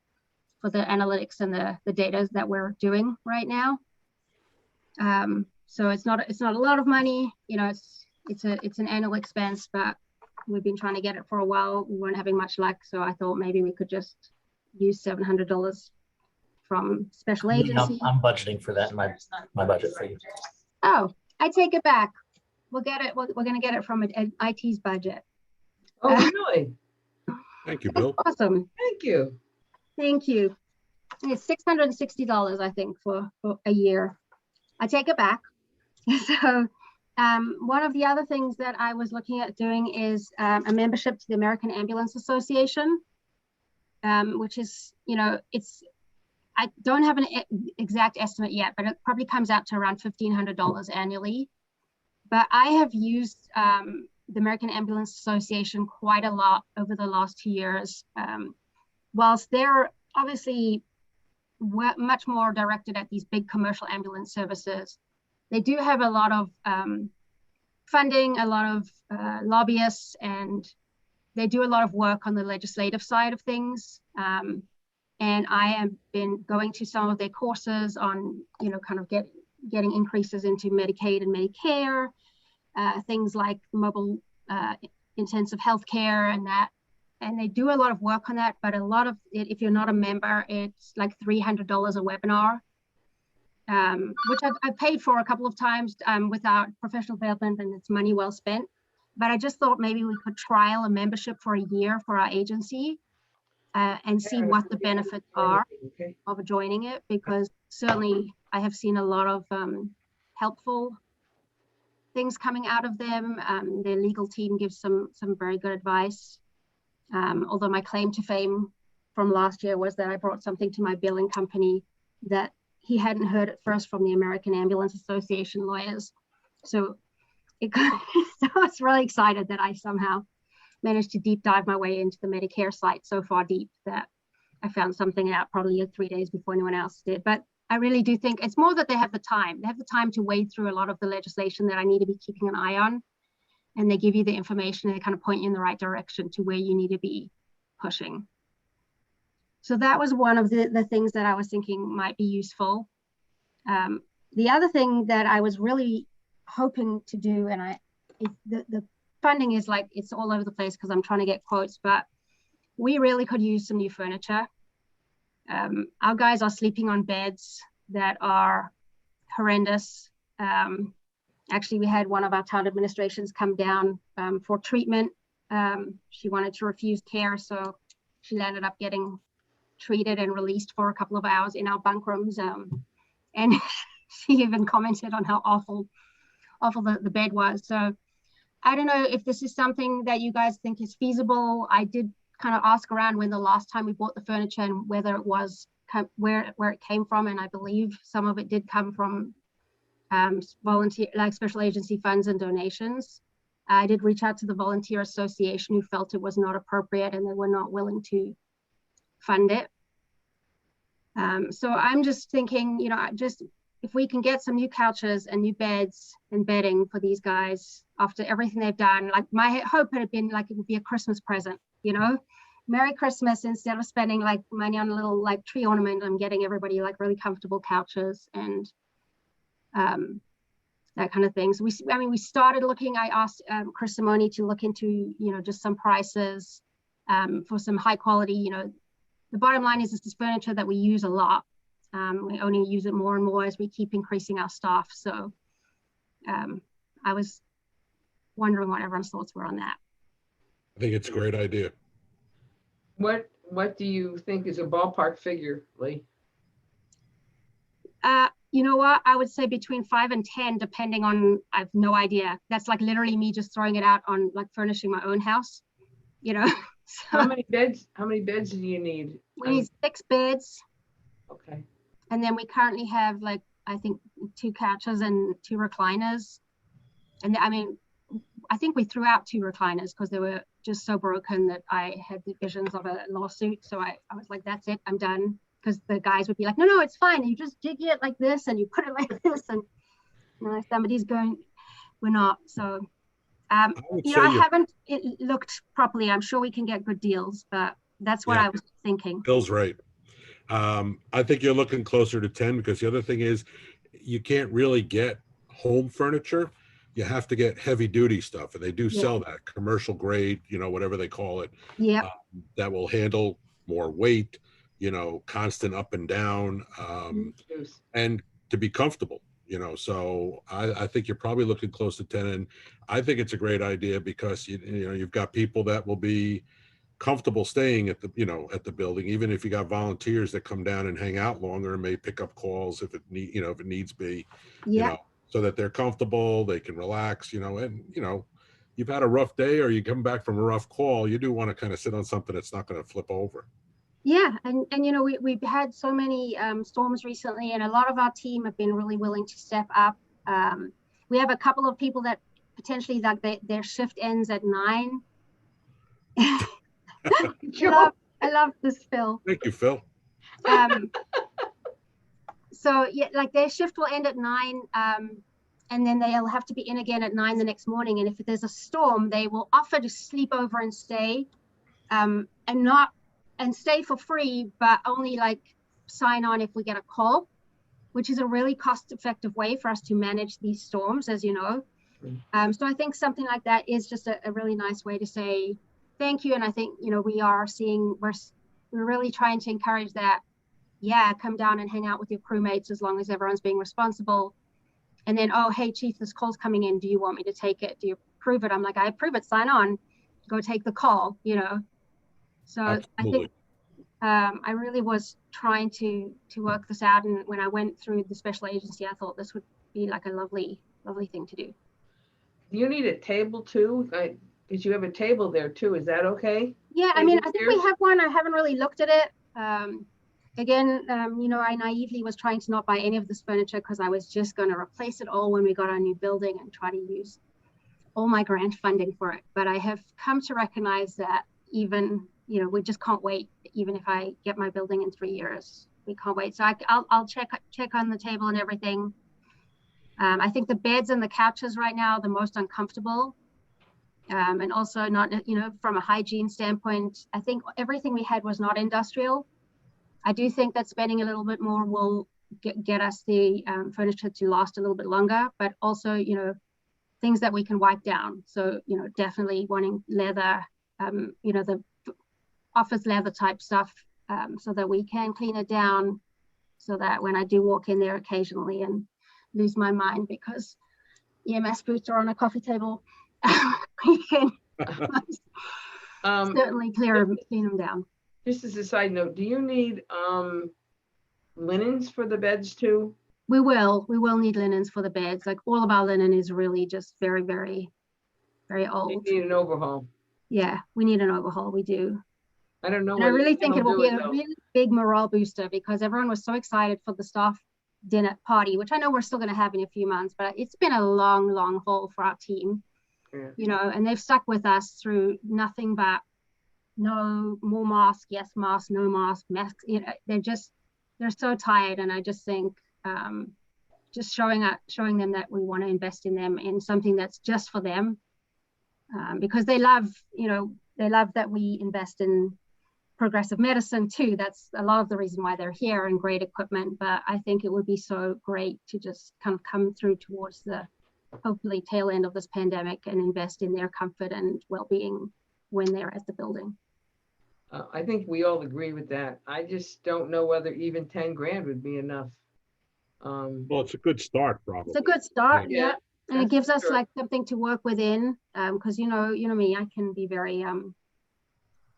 for the analytics and the data that we're doing right now. So it's not a lot of money, you know, it's an annual expense, but we've been trying to get it for a while. We weren't having much luck, so I thought maybe we could just use $700 from special agency. I'm budgeting for that in my budget for you. Oh, I take it back. We'll get it. We're going to get it from an IT's budget. Oh, really? Thank you, Bill. Awesome. Thank you. Thank you. It's $660, I think, for a year. I take it back. So one of the other things that I was looking at doing is a membership to the American Ambulance Association, which is, you know, I don't have an exact estimate yet, but it probably comes out to around $1,500 annually. But I have used the American Ambulance Association quite a lot over the last 2 years. Whilst they're obviously much more directed at these big commercial ambulance services, they do have a lot of funding, a lot of lobbyists, and they do a lot of work on the legislative side of things. And I have been going to some of their courses on, you know, kind of getting increases into Medicaid and Medicare, things like mobile intensive healthcare and that. And they do a lot of work on that, but a lot of it, if you're not a member, it's like $300 a webinar, which I've paid for a couple of times without professional development, and it's money well spent. But I just thought maybe we could trial a membership for a year for our agency and see what the benefits are of joining it, because certainly I have seen a lot of helpful things coming out of them. Their legal team gives some very good advice. Although my claim to fame from last year was that I brought something to my billing company that he hadn't heard at first from the American Ambulance Association lawyers. So I was really excited that I somehow managed to deep dive my way into the Medicare site so far deep that I found something out probably 3 days before anyone else did. But I really do think it's more that they have the time. They have the time to wade through a lot of the legislation that I need to be keeping an eye on. and they give you the information and they kind of point you in the right direction to where you need to be pushing. So that was one of the things that I was thinking might be useful. The other thing that I was really hoping to do, and the funding is like, it's all over the place because I'm trying to get quotes, but we really could use some new furniture. Our guys are sleeping on beds that are horrendous. Actually, we had one of our town administrations come down for treatment. She wanted to refuse care, so she ended up getting treated and released for a couple of hours in our bunk rooms. And she even commented on how awful the bed was. So I don't know if this is something that you guys think is feasible. I did kind of ask around when the last time we bought the furniture and whether it was where it came from, and I believe some of it did come from volunteer, like special agency funds and donations. I did reach out to the Volunteer Association, who felt it was not appropriate and they were not willing to fund it. So I'm just thinking, you know, just if we can get some new couches and new beds and bedding for these guys after everything they've done, like my hope had been like it would be a Christmas present, you know, Merry Christmas. Instead of spending like money on a little like tree ornament, I'm getting everybody like really comfortable couches and that kind of thing. So we started looking. I asked Chris Simone to look into, you know, just some prices for some high quality. You know, the bottom line is this is furniture that we use a lot. We only use it more and more as we keep increasing our staff. So I was wondering what everyone's thoughts were on that. I think it's a great idea. What do you think is a ballpark figure, Lee? You know what? I would say between 5 and 10, depending on, I have no idea. That's like literally me just throwing it out on like furnishing my own house, you know. So, how many beds do you need? We need 6 beds. Okay. And then we currently have like, I think 2 couches and 2 recliners. And I mean, I think we threw out 2 recliners because they were just so broken that I had the visions of a lawsuit. So I was like, that's it, I'm done. Because the guys would be like, no, it's fine. You just jig it like this and you put it like this. And you know, somebody's going, we're not. So, you know, I haven't looked properly. I'm sure we can get good deals, but that's what I was thinking. Bill's right. I think you're looking closer to 10 because the other thing is you can't really get home furniture. You have to get heavy duty stuff, and they do sell that commercial grade, you know, whatever they call it. Yeah. That will handle more weight, you know, constant up and down, and to be comfortable, you know. So I think you're probably looking close to 10, and I think it's a great idea because you know you've got people that will be comfortable staying at the, you know, at the building, even if you got volunteers that come down and hang out longer and may pick up calls if it need, you know, if it needs be, you know, so that they're comfortable, they can relax, you know. And you know, you've had a rough day or you come back from a rough call, you do want to kind of sit on something that's not going to flip over. Yeah, and you know, we've had so many storms recently, and a lot of our team have been really willing to step up. We have a couple of people that potentially, like their shift ends at 9. I love this, Phil. Thank you, Phil. So yeah, like their shift will end at 9, and then they'll have to be in again at 9 the next morning. And if there's a storm, they will offer to sleep over and stay, and stay for free, but only like sign on if we get a call, which is a really cost-effective way for us to manage these storms, as you know. So I think something like that is just a really nice way to say thank you. And I think, you know, we're really trying to encourage that, come down and hang out with your crewmates as long as everyone's being responsible. And then, oh, hey, Chief, this call's coming in. Do you want me to take it? Do you approve it? I'm like, I approve it, sign on, go take the call, you know. So absolutely. I think I really was trying to work this out. And when I went through the special agency, I thought this would be like a lovely thing to do. Do you need a table too? Because you have a table there too. Is that okay? Yeah, I mean, I think we have one. I haven't really looked at it. Again, you know, I naively was trying to not buy any of this furniture because I was just going to replace it all when we got our new building and try to use all my grant funding for it. But I have come to recognize that even, you know, we just can't wait. Even if I get my building in 3 years, we can't wait. So I'll check on the table and everything. I think the beds and the couches right now are the most uncomfortable. And also not, from a hygiene standpoint, I think everything we had was not industrial. I do think that spending a little bit more will get us the furniture to last a little bit longer, but also, things that we can wipe down. So, definitely wanting leather, the office leather type stuff, so that we can clean it down, so that when I do walk in there occasionally and lose my mind because EMS boots are on a coffee table, we can certainly clean them down. Just as a side note, do you need linens for the beds too? We will need linens for the beds. Like, all of our linen is really just very, very, very old. You need an overhaul. Yeah, we need an overhaul. We do. I don't know. And I really think it will be a really big morale booster, because everyone was so excited for the staff dinner party, which I know we're still going to have in a few months, but it's been a long, long haul for our team. Yeah. And they've stuck with us through nothing but no more mask, yes mask, no mask, masks. They're so tired, and I just think just showing them that we want to invest in them in something that's just for them, because they love that we invest in progressive medicine too. That's a lot of the reason why they're here, and great equipment. But I think it would be so great to just kind of come through towards the hopefully tail end of this pandemic and invest in their comfort and well-being when they're at the building. I think we all agree with that. I just don't know whether even 10 grand would be enough. Well, it's a good start, probably. It's a good start, yeah. And it gives us sure. like something to work within, because you know me, I can be very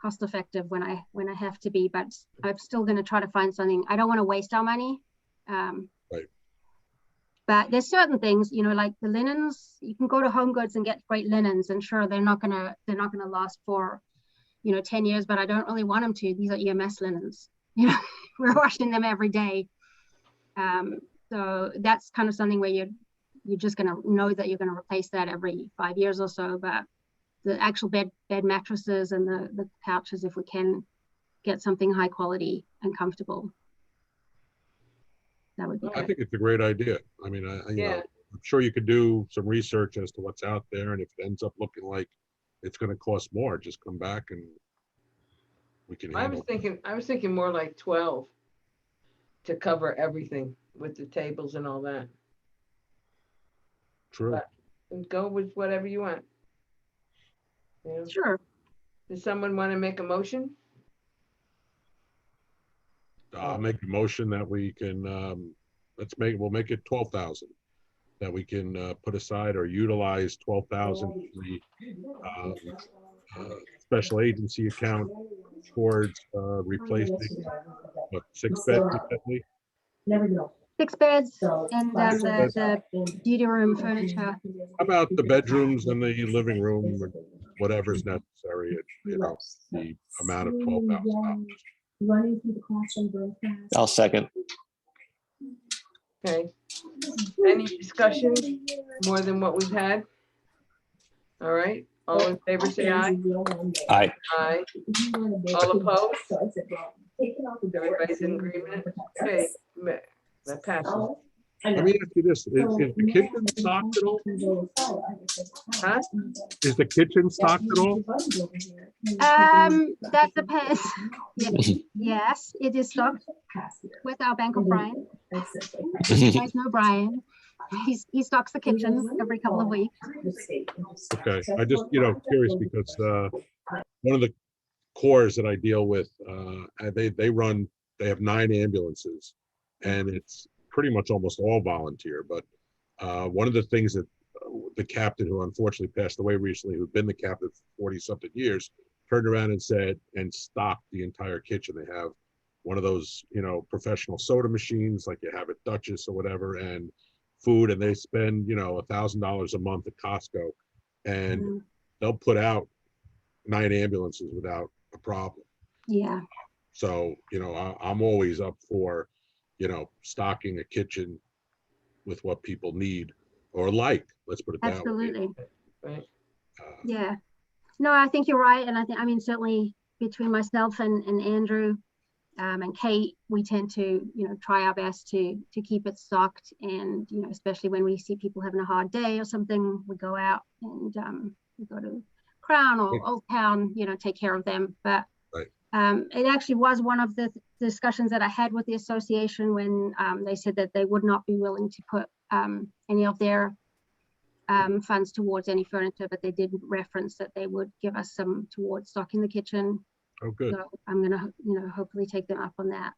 cost effective when I have to be, but I'm still going to try to find something. I don't want to waste our money. Right. But there's certain things, like the linens. You can go to Home Goods and get great linens, and sure, they're not gonna last for 10 years, but I don't really want them to. These are EMS linens. We're washing them every day. So that's kind of something where you're just going to know that you're going to replace that every 5 years or so. But the actual bed mattresses and the couches, if we can get something high quality and comfortable, that would be I think it's a great idea. I mean, I'm sure you could do some research as to what's out there, and if it ends up looking like it's going to cost more, just come back and we can handle it. I was thinking more like 12 to cover everything with the tables and all that. True. But go with whatever you want. Yeah. Sure. Does someone want to make a motion? I'll make a motion that we can we'll make it 12,000, that we can put aside or utilize 12,000 for the special agency account towards replacing 6 beds. 6 beds and the duty room furniture. How about the bedrooms and the living room, or whatever's necessary? The amount of $12,000. I'll second. Okay. Any discussion more than what we've had? All right. All in favor, say aye. Aye. Aye. All opposed? Everybody's in agreement? Okay, that passes. Let me ask you this: is the kitchen stocked at all? Huh? Is the kitchen stocked at all? That depends. Yes, it is stocked with our Bank of Brian. You guys know Brian. He stocks the kitchen every couple of weeks. Okay, I just curious because one of the cores that I deal with, they have 9 ambulances, and it's pretty much almost all volunteer. But one of the things that the captain, who unfortunately passed away recently, who'd been the captain for 40-something years, turned around and said, and stocked the entire kitchen. They have one of those, professional soda machines like you have at Duchess or whatever, and food, and they spend, $1,000 a month at Costco, and they'll put out 9 ambulances without a problem. Yeah. So, I'm always up for, stocking a kitchen with what people need or like, let's put it that way. Absolutely. Right. Yeah. No, I think you're right. And I mean, certainly between myself and Andrew and Kate, we tend to, try our best to keep it stocked. And, especially when we see people having a hard day or something, we go out and we go to Crown or Right. Old Town, take care of them. But Right. It actually was one of the discussions that I had with the association when they said that they would not be willing to put any of their funds towards any furniture, but they did reference that they would give us some towards stocking the kitchen. Oh, good. So I'm gonna, hopefully take them up on that.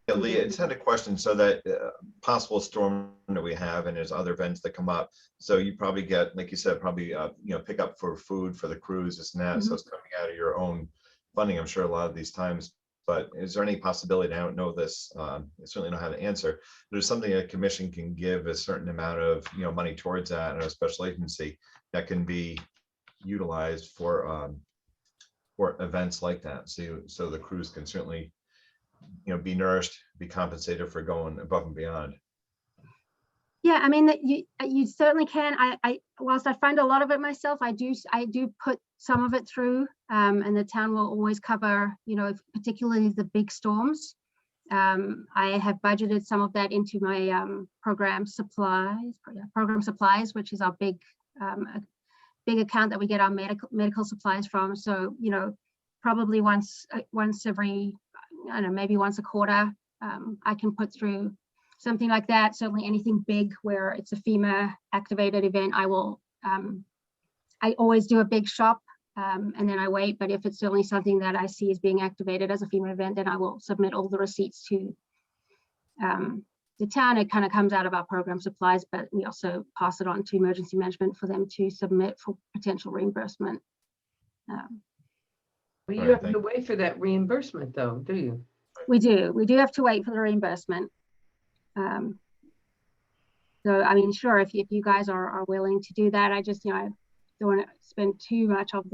Yeah, Leah, it's had a question. So that possible storm that we have, and there's other events that come up. So you probably get, like you said, probably pick up for food for the cruise, this and that. So it's coming out of your own funding, I'm sure, a lot of these times. But is there any possibility? I don't know this. I certainly know how to answer. There's something a commission can give a certain amount of money towards that, and a special agency that can be utilized for events like that. So the cruise can certainly be nourished, be compensated for going above and beyond. Yeah, I mean, you certainly can. I whilst I find a lot of it myself, I do put some of it through, and the town will always cover, particularly the big storms. I have budgeted some of that into my program supplies, which is our big account that we get our medical supplies from. So probably once every, I don't know, maybe once a quarter, I can put through something like that. Certainly anything big where it's a FEMA activated event, I will, I always do a big shop and then I wait. But if it's certainly something that I see is being activated as a FEMA event, then I will submit all the receipts to the town. It kind of comes out of our program supplies, but we also pass it on to emergency management for them to submit for potential reimbursement. Well, you have to wait for that reimbursement though, do you? We do have to wait for the reimbursement. So I mean, sure, if you guys are willing to do that, I just I don't want to spend too much of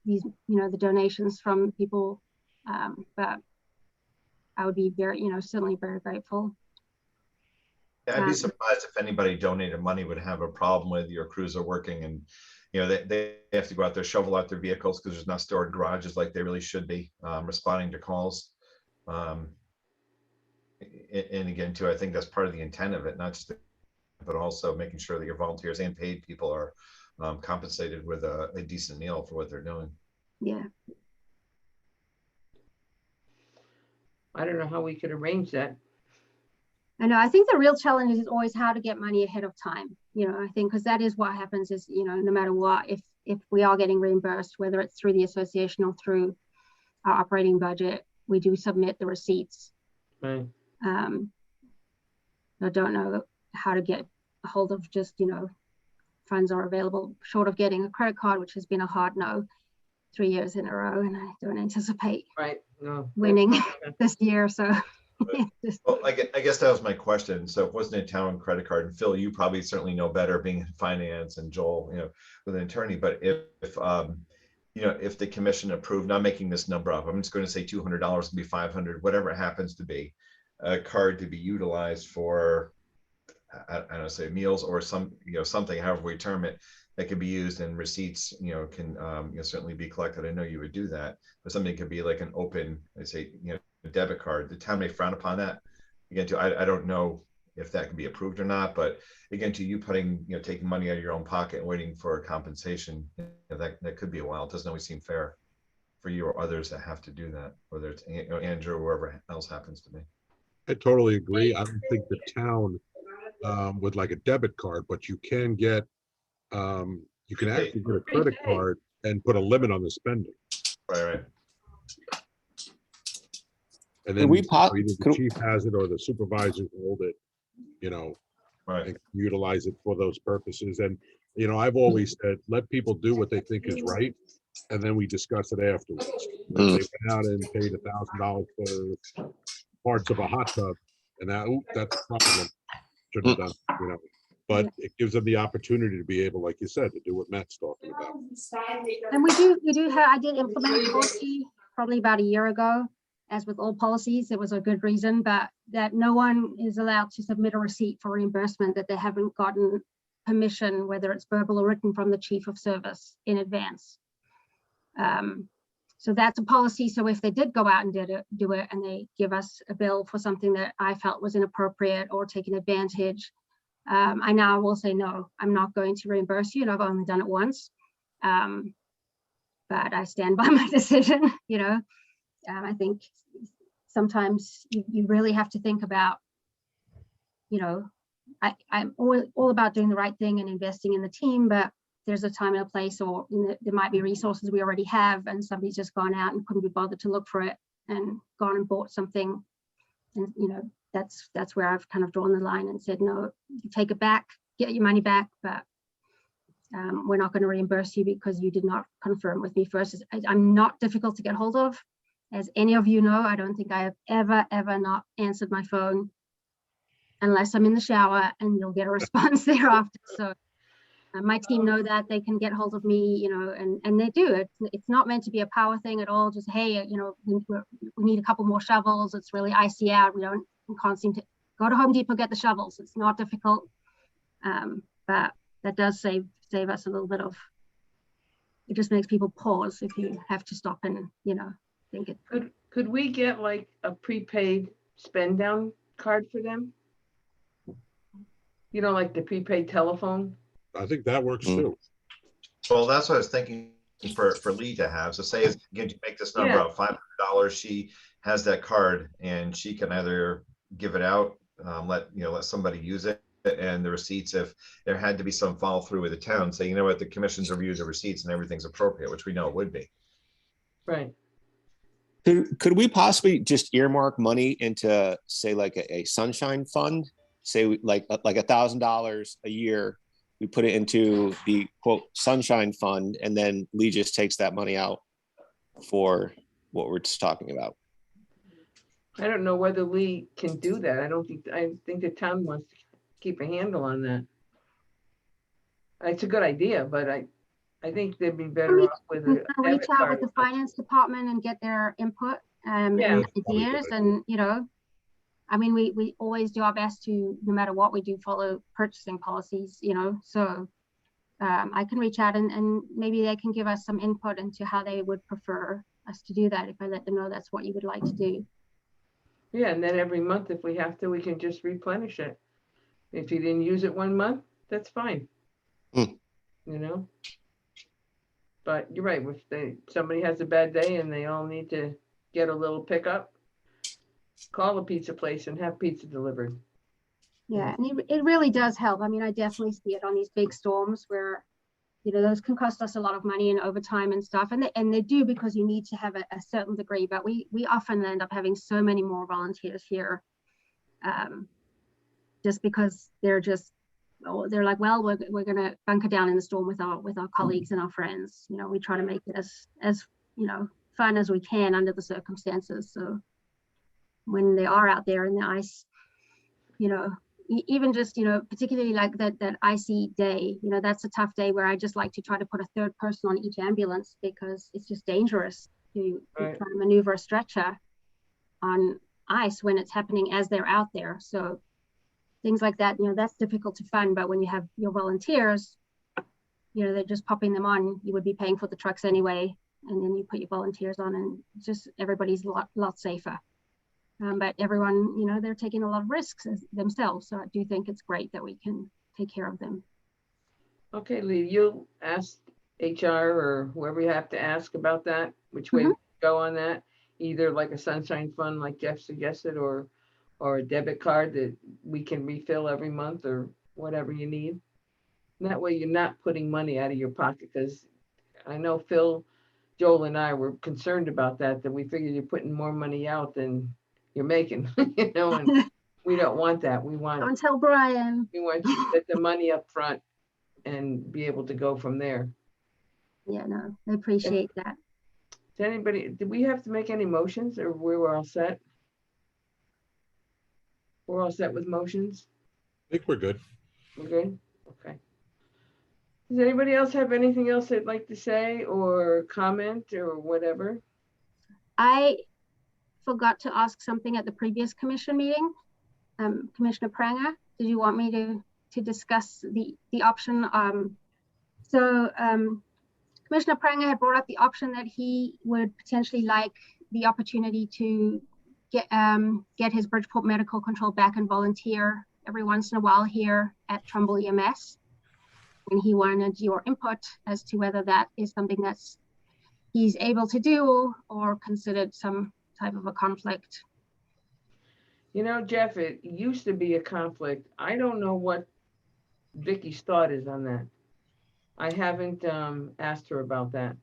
these the donations from people, but I would be very certainly very grateful. Yeah, I'd be surprised if anybody donated money would have a problem with your cruiser working, and they have to go out there, shovel out their vehicles because there's not stored garages like they really should be, responding to calls. And again, too, I think that's part of the intent of it, not just, but also making sure that your volunteers and paid people are compensated with a decent meal for what they're doing. Yeah. I don't know how we could arrange that. I know. I think the real challenge is always how to get money ahead of time. I think because that is what happens is, no matter what, if we are getting reimbursed, whether it's through the association or through our operating budget, we do submit the receipts. Right. I don't know how to get a hold of just, funds are available short of getting a credit card, which has been a hard no 3 years in a row. And I don't anticipate winning this year. So well, I guess that was my question. So it wasn't a town credit card, and Phil, you probably certainly know better being in finance, and Joel, with an attorney, but if the commission approved, not making this number up, I'm just going to say $200 can be $500, whatever it happens to be, a card to be utilized for, I don't know, say meals or something, however we term it, that can be used, and receipts, can certainly be collected. I know you would do that, but something could be like an open, let's say, a debit card. The town may frown upon that. Again, I don't know if that can be approved or not, but again, to you putting, taking money out of your own pocket and waiting for a compensation, that could be a while. It doesn't always seem fair for you or others that have to do that, whether it's Andrew or whoever else happens to be. I totally agree. I don't think the town would like a debit card, but you can get, you can actually get a credit card and put a limit on the spending. Right. And then either the chief has it or the supervisors hold it, and utilize it for those purposes. And, I've always said, let people do what they think is right, and then we discuss it afterwards. If they went out and paid $1,000 for parts of a hot tub, and that's a problem. Shouldn't have done, but it gives them the opportunity to be able, like you said, to do what Matt's talking about. And we do have, I did implement a policy probably about a year ago. As with all policies, it was a good reason, but that no one is allowed to submit a receipt for reimbursement that they haven't gotten permission, whether it's verbal or written, from the chief of service in advance. So that's a policy. So if they did go out and do it and they give us a bill for something that I felt was inappropriate or taken advantage, I now will say, no, I'm not going to reimburse you. And I've only done it once. But I stand by my decision, you know. I think sometimes you really have to think about, you know, I'm all about doing the right thing and investing in the team, but there's a time and a place, or there might be resources we already have and somebody's just gone out and couldn't be bothered to look for it and gone and bought something. And, you know, that's where I've kind of drawn the line and said, no, you take it back, get your money back, but we're not going to reimburse you because you did not confirm with me first. I'm not difficult to get hold of. As any of you know, I don't think I have ever not answered my phone unless I'm in the shower, and you'll get a response thereafter. So my team know that they can get hold of me, you know, and they do. It's not meant to be a power thing at all. Just, hey, you know, we need a couple more shovels. It's really icy out. We can't seem to go to Home Depot, get the shovels. It's not difficult, but that does save us a little bit of. It just makes people pause if you have to stop and, you know, think it. Could we get like a prepaid spend down card for them? You know, like the prepaid telephone. I think that works too. Well, that's what I was thinking for Lee to have. So say, again, you make this number out, $500. She has that card and she can either give it out, let somebody use it, and the receipts, if there had to be some follow through with the town, say, you know what, the commission's reviewed the receipts and everything's appropriate, which we know it would be. Right. Could we possibly just earmark money into, say, like a sunshine fund? Say like $1,000 a year, we put it into the quote sunshine fund, and then Lee just takes that money out for what we're just talking about. I don't know whether Lee can do that. I think the town wants to keep a handle on that. It's a good idea, but I think they'd be better off with a reach out with the finance department and get their input and ideas, and, you know, I mean, we always do our best to, no matter what we do, follow purchasing policies, you know, so I can reach out and maybe they can give us some input into how they would prefer us to do that if I let them know that's what you would like to do. Yeah, and then every month, if we have to, we can just replenish it. If you didn't use it one month, that's fine. You know? But you're right, if somebody has a bad day and they all need to get a little pickup, call a pizza place and have pizza delivered. Yeah, and it really does help. I mean, I definitely see it on these big storms where, you know, those can cost us a lot of money and overtime and stuff, and they do, because you need to have a certain degree, but we often end up having so many more volunteers here, just because they're like, well, we're going to bunker down in the storm with our colleagues and our friends. You know, we try to make it as you know, fun as we can under the circumstances. So when they are out there in the ice, you know, even just, you know, particularly like that icy day, you know, that's a tough day where I just like to try to put a third person on each ambulance, because it's just dangerous to try to maneuver a stretcher on ice when it's happening as they're out there. So things like that, you know, that's difficult to fund. But when you have your volunteers, you know, they're just popping them on, you would be paying for the trucks anyway, and then you put your volunteers on, and just everybody's a lot safer. But everyone, you know, they're taking a lot of risks themselves. So I do think it's great that we can take care of them. Okay, Lee, you'll ask HR or whoever you have to ask about that, which way we go on that, either like a sunshine fund like Jeff suggested, or a debit card that we can refill every month, or whatever you need. And that way you're not putting money out of your pocket, because I know Phil, Joel and I were concerned about that we figured you're putting more money out than you're making, you know, and we don't want that. Don't tell Brian. We want you to get the money up front and be able to go from there. Yeah, no, I appreciate that. Did we have to make any motions, or we were all set? We're all set with motions? I think we're good. We're good? Okay. Does anybody else have anything else they'd like to say or comment or whatever? I forgot to ask something at the previous commission meeting. Commissioner Pranger, did you want me to discuss the option? Commissioner Pranger had brought up the option that he would potentially like the opportunity to get his Bridgeport Medical Control back and volunteer every once in a while here at Trumbull EMS. and he wanted your input as to whether that is something that's he's able to do or considered some type of a conflict. You know, Jeff, it used to be a conflict. I don't know what Vicky's thought is on that. I haven't asked her about that.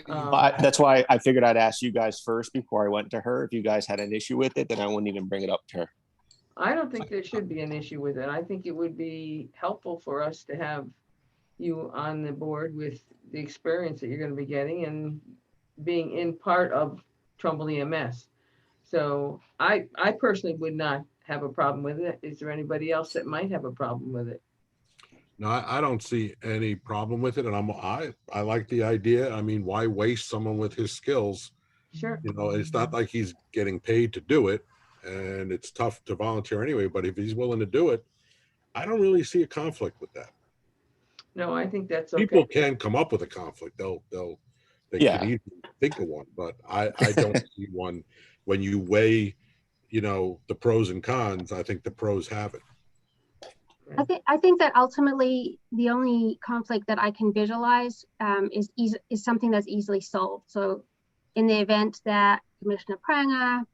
That's why I figured I'd ask you guys first before I went to her. If you guys had an issue with it, then I wouldn't even bring it up to her. I don't think there should be an issue with it. I think it would be helpful for us to have you on the board with the experience that you're going to be getting and being in part of Trumbull EMS. So I personally would not have a problem with it. Is there anybody else that might have a problem with it? No, I don't see any problem with it, and I like the idea. I mean, why waste someone with his skills? Sure. You know, it's not like he's getting paid to do it, and it's tough to volunteer anyway. But if he's willing to do it, I don't really see a conflict with that. No, I think that's okay. People can come up with a conflict. They can easily think of one, but I don't see one. When you weigh, you know, the pros and cons, I think the pros have it. I think that ultimately the only conflict that I can visualize is something that's easily solved. So in the event that Commissioner Pranger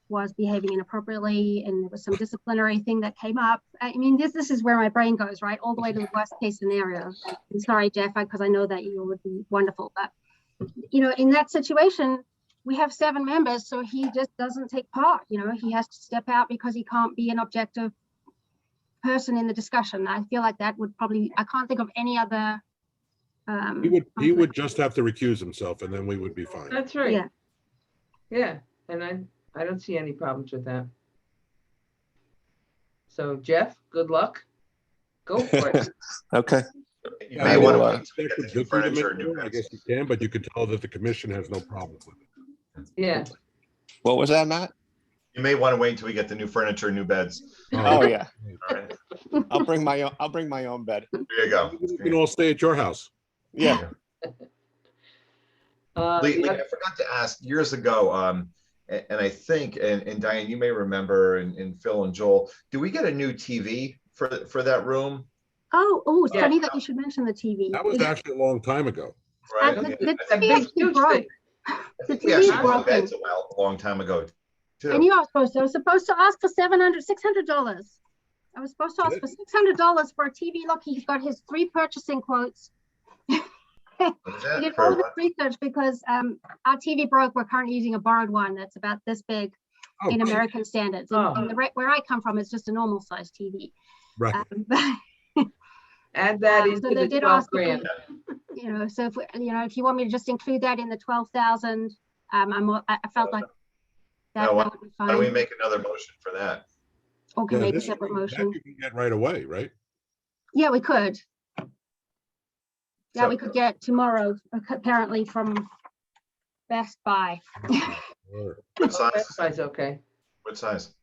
was behaving inappropriately and there was some disciplinary thing that came up. I mean, this is where my brain goes, right? All the way to the worst case scenario. I'm sorry, Jeff, because I know that you would be wonderful. But, you know, in that situation, we have 7 members, so he just doesn't take part. You know, he has to step out because he can't be an objective person in the discussion. I feel like that would probably, I can't think of any other. He would just have to recuse himself, and then we would be fine. That's right. Yeah. Yeah, and I don't see any problems with that. So Jeff, good luck. Go for it. Okay. You may want to wait till we get the new Vicky to furniture, make new sure, I beds. guess you can, but you can tell that the commission has no problem with it. Yeah. What was that, Matt? You may want to wait until we get the new furniture, new beds. Oh yeah. All right. I'll bring my own bed. There you go. You can all stay at your house. Yeah. Lee, I forgot to ask years ago, and I think, and Diane, you may remember, and Phil and Joel, do we get a new TV for that room? Oh, it's funny that you should mention the TV. That was actually a long time ago. Right. The TV actually broke. The We TV actually is bought broken. beds a long time ago too. And I was supposed to ask for $600. I was supposed to ask for $600 for a TV. Look, he's got his 3 purchasing quotes. I did all this research because our TV broke. We're currently using a borrowed one that's about this big in American standards. And where I come from, it's just a normal size TV. Right. Add that into so they the did 12 ask grand. You know, so if you want me to just include that in the 12,000, I felt like that would be fine. Why don't we make another motion for that? Or can make a separate motion. You can get right away, right? Yeah, we could. Yeah, we could get tomorrow, apparently, from Best Buy. What size? That size, okay. What size?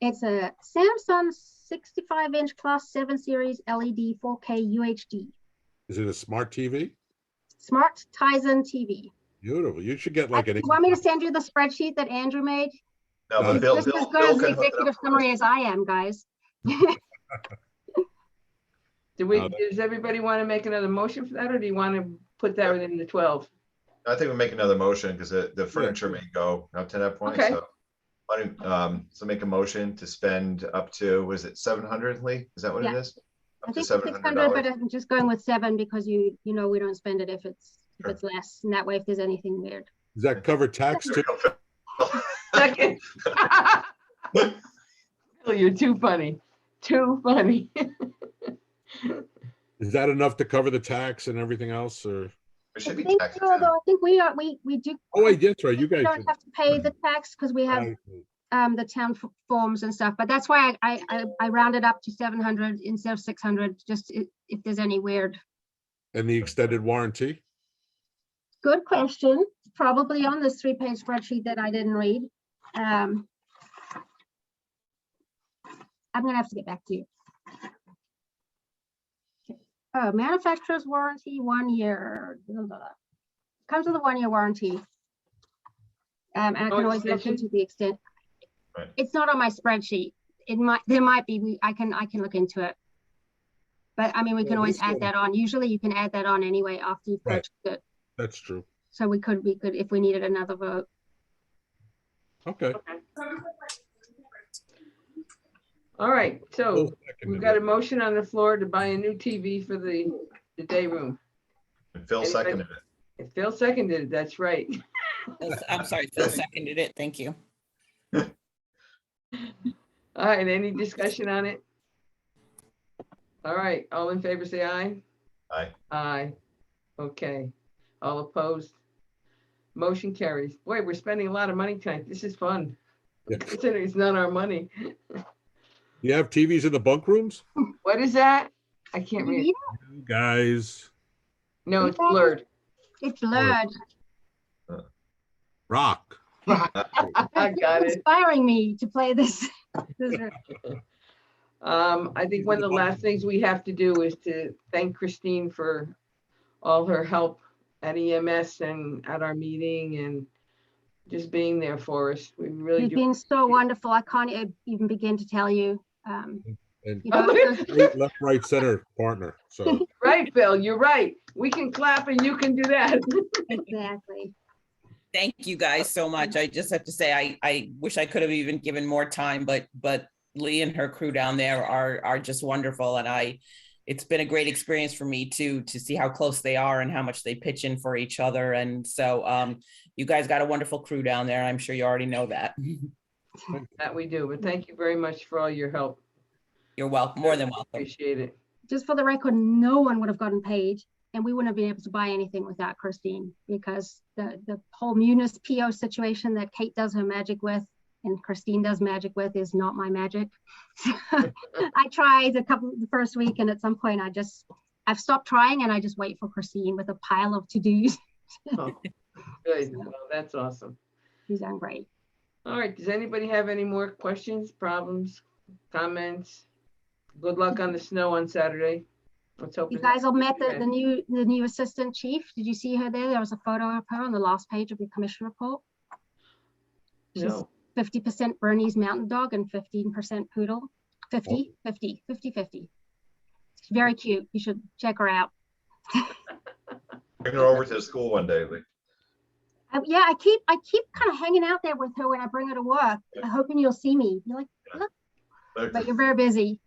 It's a Samsung 65-inch Class 7 Series LED 4K UHD. Is it a smart TV? Smart Tizen TV. Beautiful. You should get like an. You want me to send you the spreadsheet that Andrew made? No, but Bill Just as Bill good as the can hook it executive up for summary us. as I am, guys. Does everybody want to make another motion for that, or do you want to put that within the 12? I think we make another motion because the furniture may go up to that point. Okay. So why don't, so make a motion to spend up to, was it 700, Lee? Is that what it is? I Up to think it's 600, but I'm just going with 7 because you know we don't spend it if it's less, and that way if there's anything weird. Does that cover tax too? Second. You're too funny. Too funny. Is that enough to cover the tax and everything else, or? It should be I think tax so, though. I think we do. Oh wait, that's right. You We guys don't have to pay the tax because we have the town forms and stuff. But that's why I rounded up to 700 instead of 600, just if there's any weird. And the extended warranty? Good question. Probably on this 3-page spreadsheet that I didn't read. I'm gonna have to get back to you. Oh, manufacturer's warranty, 1 year. Comes with a 1-year warranty. And I can always look into the extent. Right. It's not on my spreadsheet. There might be. I can look into it. But I mean, we can always add that on. Usually you can add that on anyway after you've purchased it. That's true. So we could, if we needed another vote. Okay. All right, so Phil we've seconded got a it. motion on the floor to buy a new TV for the day room. And Phil seconded it. If Phil seconded it, that's right. I'm sorry, Phil seconded it. Thank you. All right, any discussion on it? All right, all in favor, say aye. Aye. Aye. Okay. All opposed? Motion carries. Boy, we're spending a lot of money tonight. This is fun. Yeah. Considering it's not our money. You have TVs in the bunk rooms? What is that? I can't read. You guys. No, it's blurred. It's blurred. Rock. I got it. Inspiring me to play this. I think one of the last things we have to do is to thank Christine for all her help at EMS and at our meeting and just being there for us. We really You've do. been so wonderful. I can't even begin to tell you. And You know, left, right, center partner. So Right, Bill, you're right. We can clap and you can do that. exactly. Thank you guys so much. I just have to say, I wish I could have even given more time, but Lee and her crew down there are just wonderful. And it's been a great experience for me to see how close they are and how much they pitch in for each other. And so you guys got a wonderful crew down there. I'm sure you already know that. That we do, but thank you very much for all your help. You're welcome, more than welcome. Appreciate it. Just for the record, no one would have gotten paid and we wouldn't have been able to buy anything without Christine, because the whole Munis PO situation that Kate does her magic with and Christine does magic with is not my magic. I tried the first week, and at some point I've stopped trying and I just wait for Christine with a pile of to-dos. Oh, good. Well, that's awesome. She's done great. All right. Does anybody have any more questions, problems, comments? Good luck on the snow on Saturday. Let's hope You guys all met the new assistant chief. Did you see her there? There was a photo of her on the last page of the commission report. No. 50% Bernese Mountain Dog and 15% Poodle. 50. She's very cute. You should check her out. Bring her over to the school one day. Yeah, I keep kind of hanging out there with her when I bring her to work, hoping you'll see me. You're like, look, but you're very busy.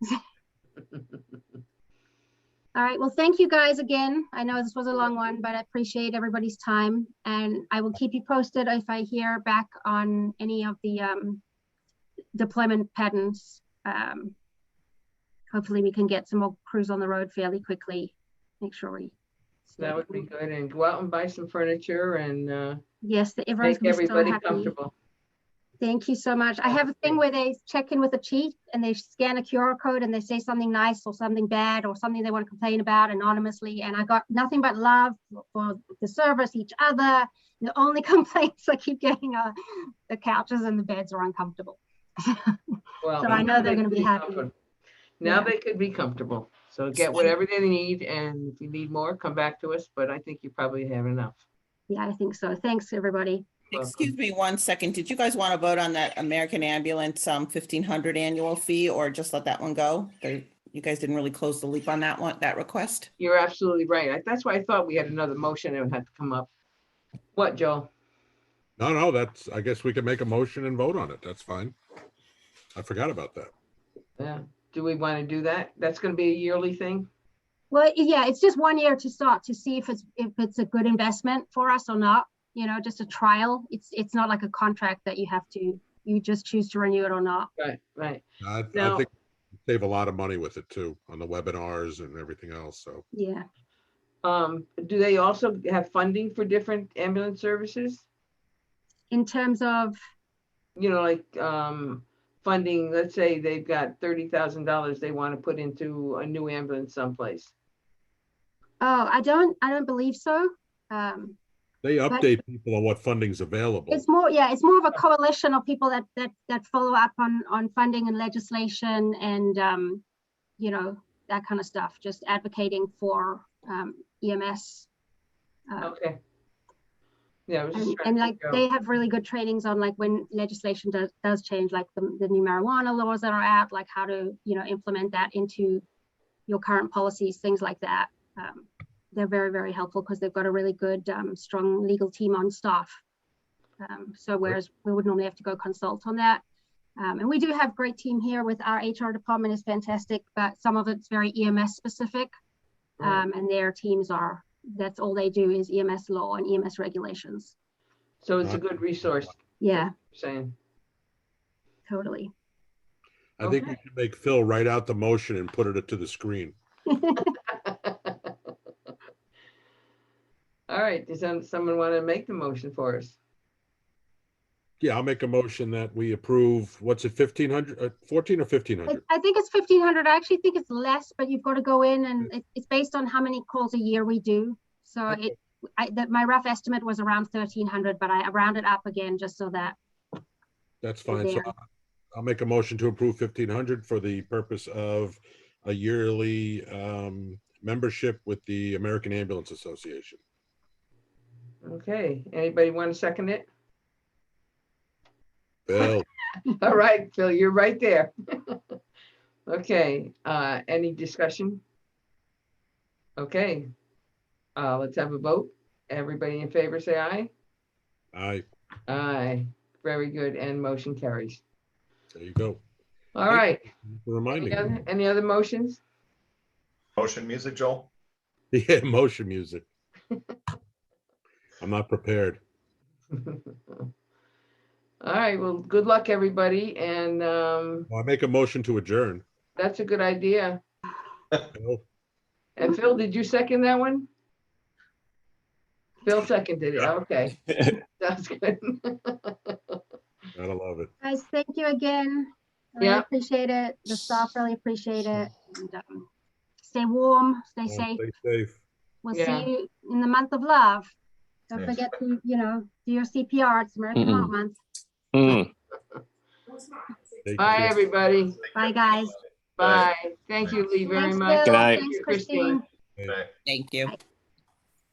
All right, well, thank you guys again. I know this was a long one, but I appreciate everybody's time, and I will keep you posted if I hear back on any of the deployment patterns. Hopefully we can get some more crews on the road fairly quickly. Make sure we. That would be good, and go out and buy some furniture and yes, everyone's make everybody so happy. comfortable. Thank you so much. I have a thing where they check in with the chief and they scan a QR code and they say something nice or something bad or something they want to complain about anonymously. And I got nothing but love for the service, each other. The only complaints I keep getting are the couches and the beds are uncomfortable. Well, so I know they're going to be happy. Now they could be comfortable. So get whatever they need. And if you need more, come back to us. But I think you probably have enough. Yeah, I think so. Thanks, everybody. Excuse me 1 second. Did you guys want to vote on that American Ambulance $1,500 annual fee, or just let that one go? You guys didn't really close the loop on that one, that request? You're absolutely right. That's why I thought we had another motion that would have to come up. What, Joel? no, that's, I guess we can make a motion and vote on it. That's fine. I forgot about that. Yeah. Do we want to do that? That's going to be a yearly thing? Well, yeah, it's just 1 year to start to see if it's a good investment for us or not. You know, just a trial. It's not like a contract that you just choose to renew it or not. Right. I think we save a lot of money with it too, on the webinars and everything else. So yeah. Do they also have funding for different ambulance services? In terms of, you know, like funding, let's say they've got $30,000 they want to put into a new ambulance someplace. Oh, I don't believe so. they update people on what funding's available. It's more of a coalition of people that follow up on funding and legislation and you know, that kind of stuff, just advocating for EMS. Okay. Yeah, and like they have really good trainings on like when legislation does change, like the new marijuana laws that are out, like how to, you know, implement that into your current policies, things like that. They're very, very helpful because they've got a really good, strong legal team on staff. So whereas we would normally have to go consult on that. And we do have great team here with our HR department is fantastic, but some of it's very EMS specific. And their teams that's all they do is EMS law and EMS regulations. So it's a good resource. Yeah. Saying. Totally. I think we should make Phil write out the motion and put it to the screen. All right, does someone want to make the motion for us? Yeah, I'll make a motion that we approve, what's it, 1,500, 14 or 1,500? I think it's 1,500. I actually think it's less, but you've got to go in and it's based on how many calls a year we do. So my rough estimate was around 1,300, but I rounded up again just so that. That's fine. So I'll make a motion to approve 1,500 for the purpose of a yearly membership with the American Ambulance Association. Okay, anybody want to second it? Phil. All right, Phil, you're right there. Okay, any discussion? Okay, let's have a vote. Everybody in favor, say aye. Aye. Aye, very good, and motion carries. There you go. All right. Remind me. Any other motions? Motion music, Joel? Yeah, motion music. I'm not prepared. All right, well, good luck, everybody, and Well, I make a motion to adjourn. that's a good idea. Phil? And Phil, did you second that one? Phil seconded it, okay. That's good. Gotta love it. Guys, thank you again. I really appreciate it. The staff really appreciate it. And, stay warm, stay safe. Stay safe. We'll see you in the month of love. Don't forget to, do your CPR. It's American Heart Month. Bye, everybody. Bye, guys. Bye. Thank you, Lee, very Thanks, much. Bill. Good night. Thanks, Christine. Good night. Thank you. Bye.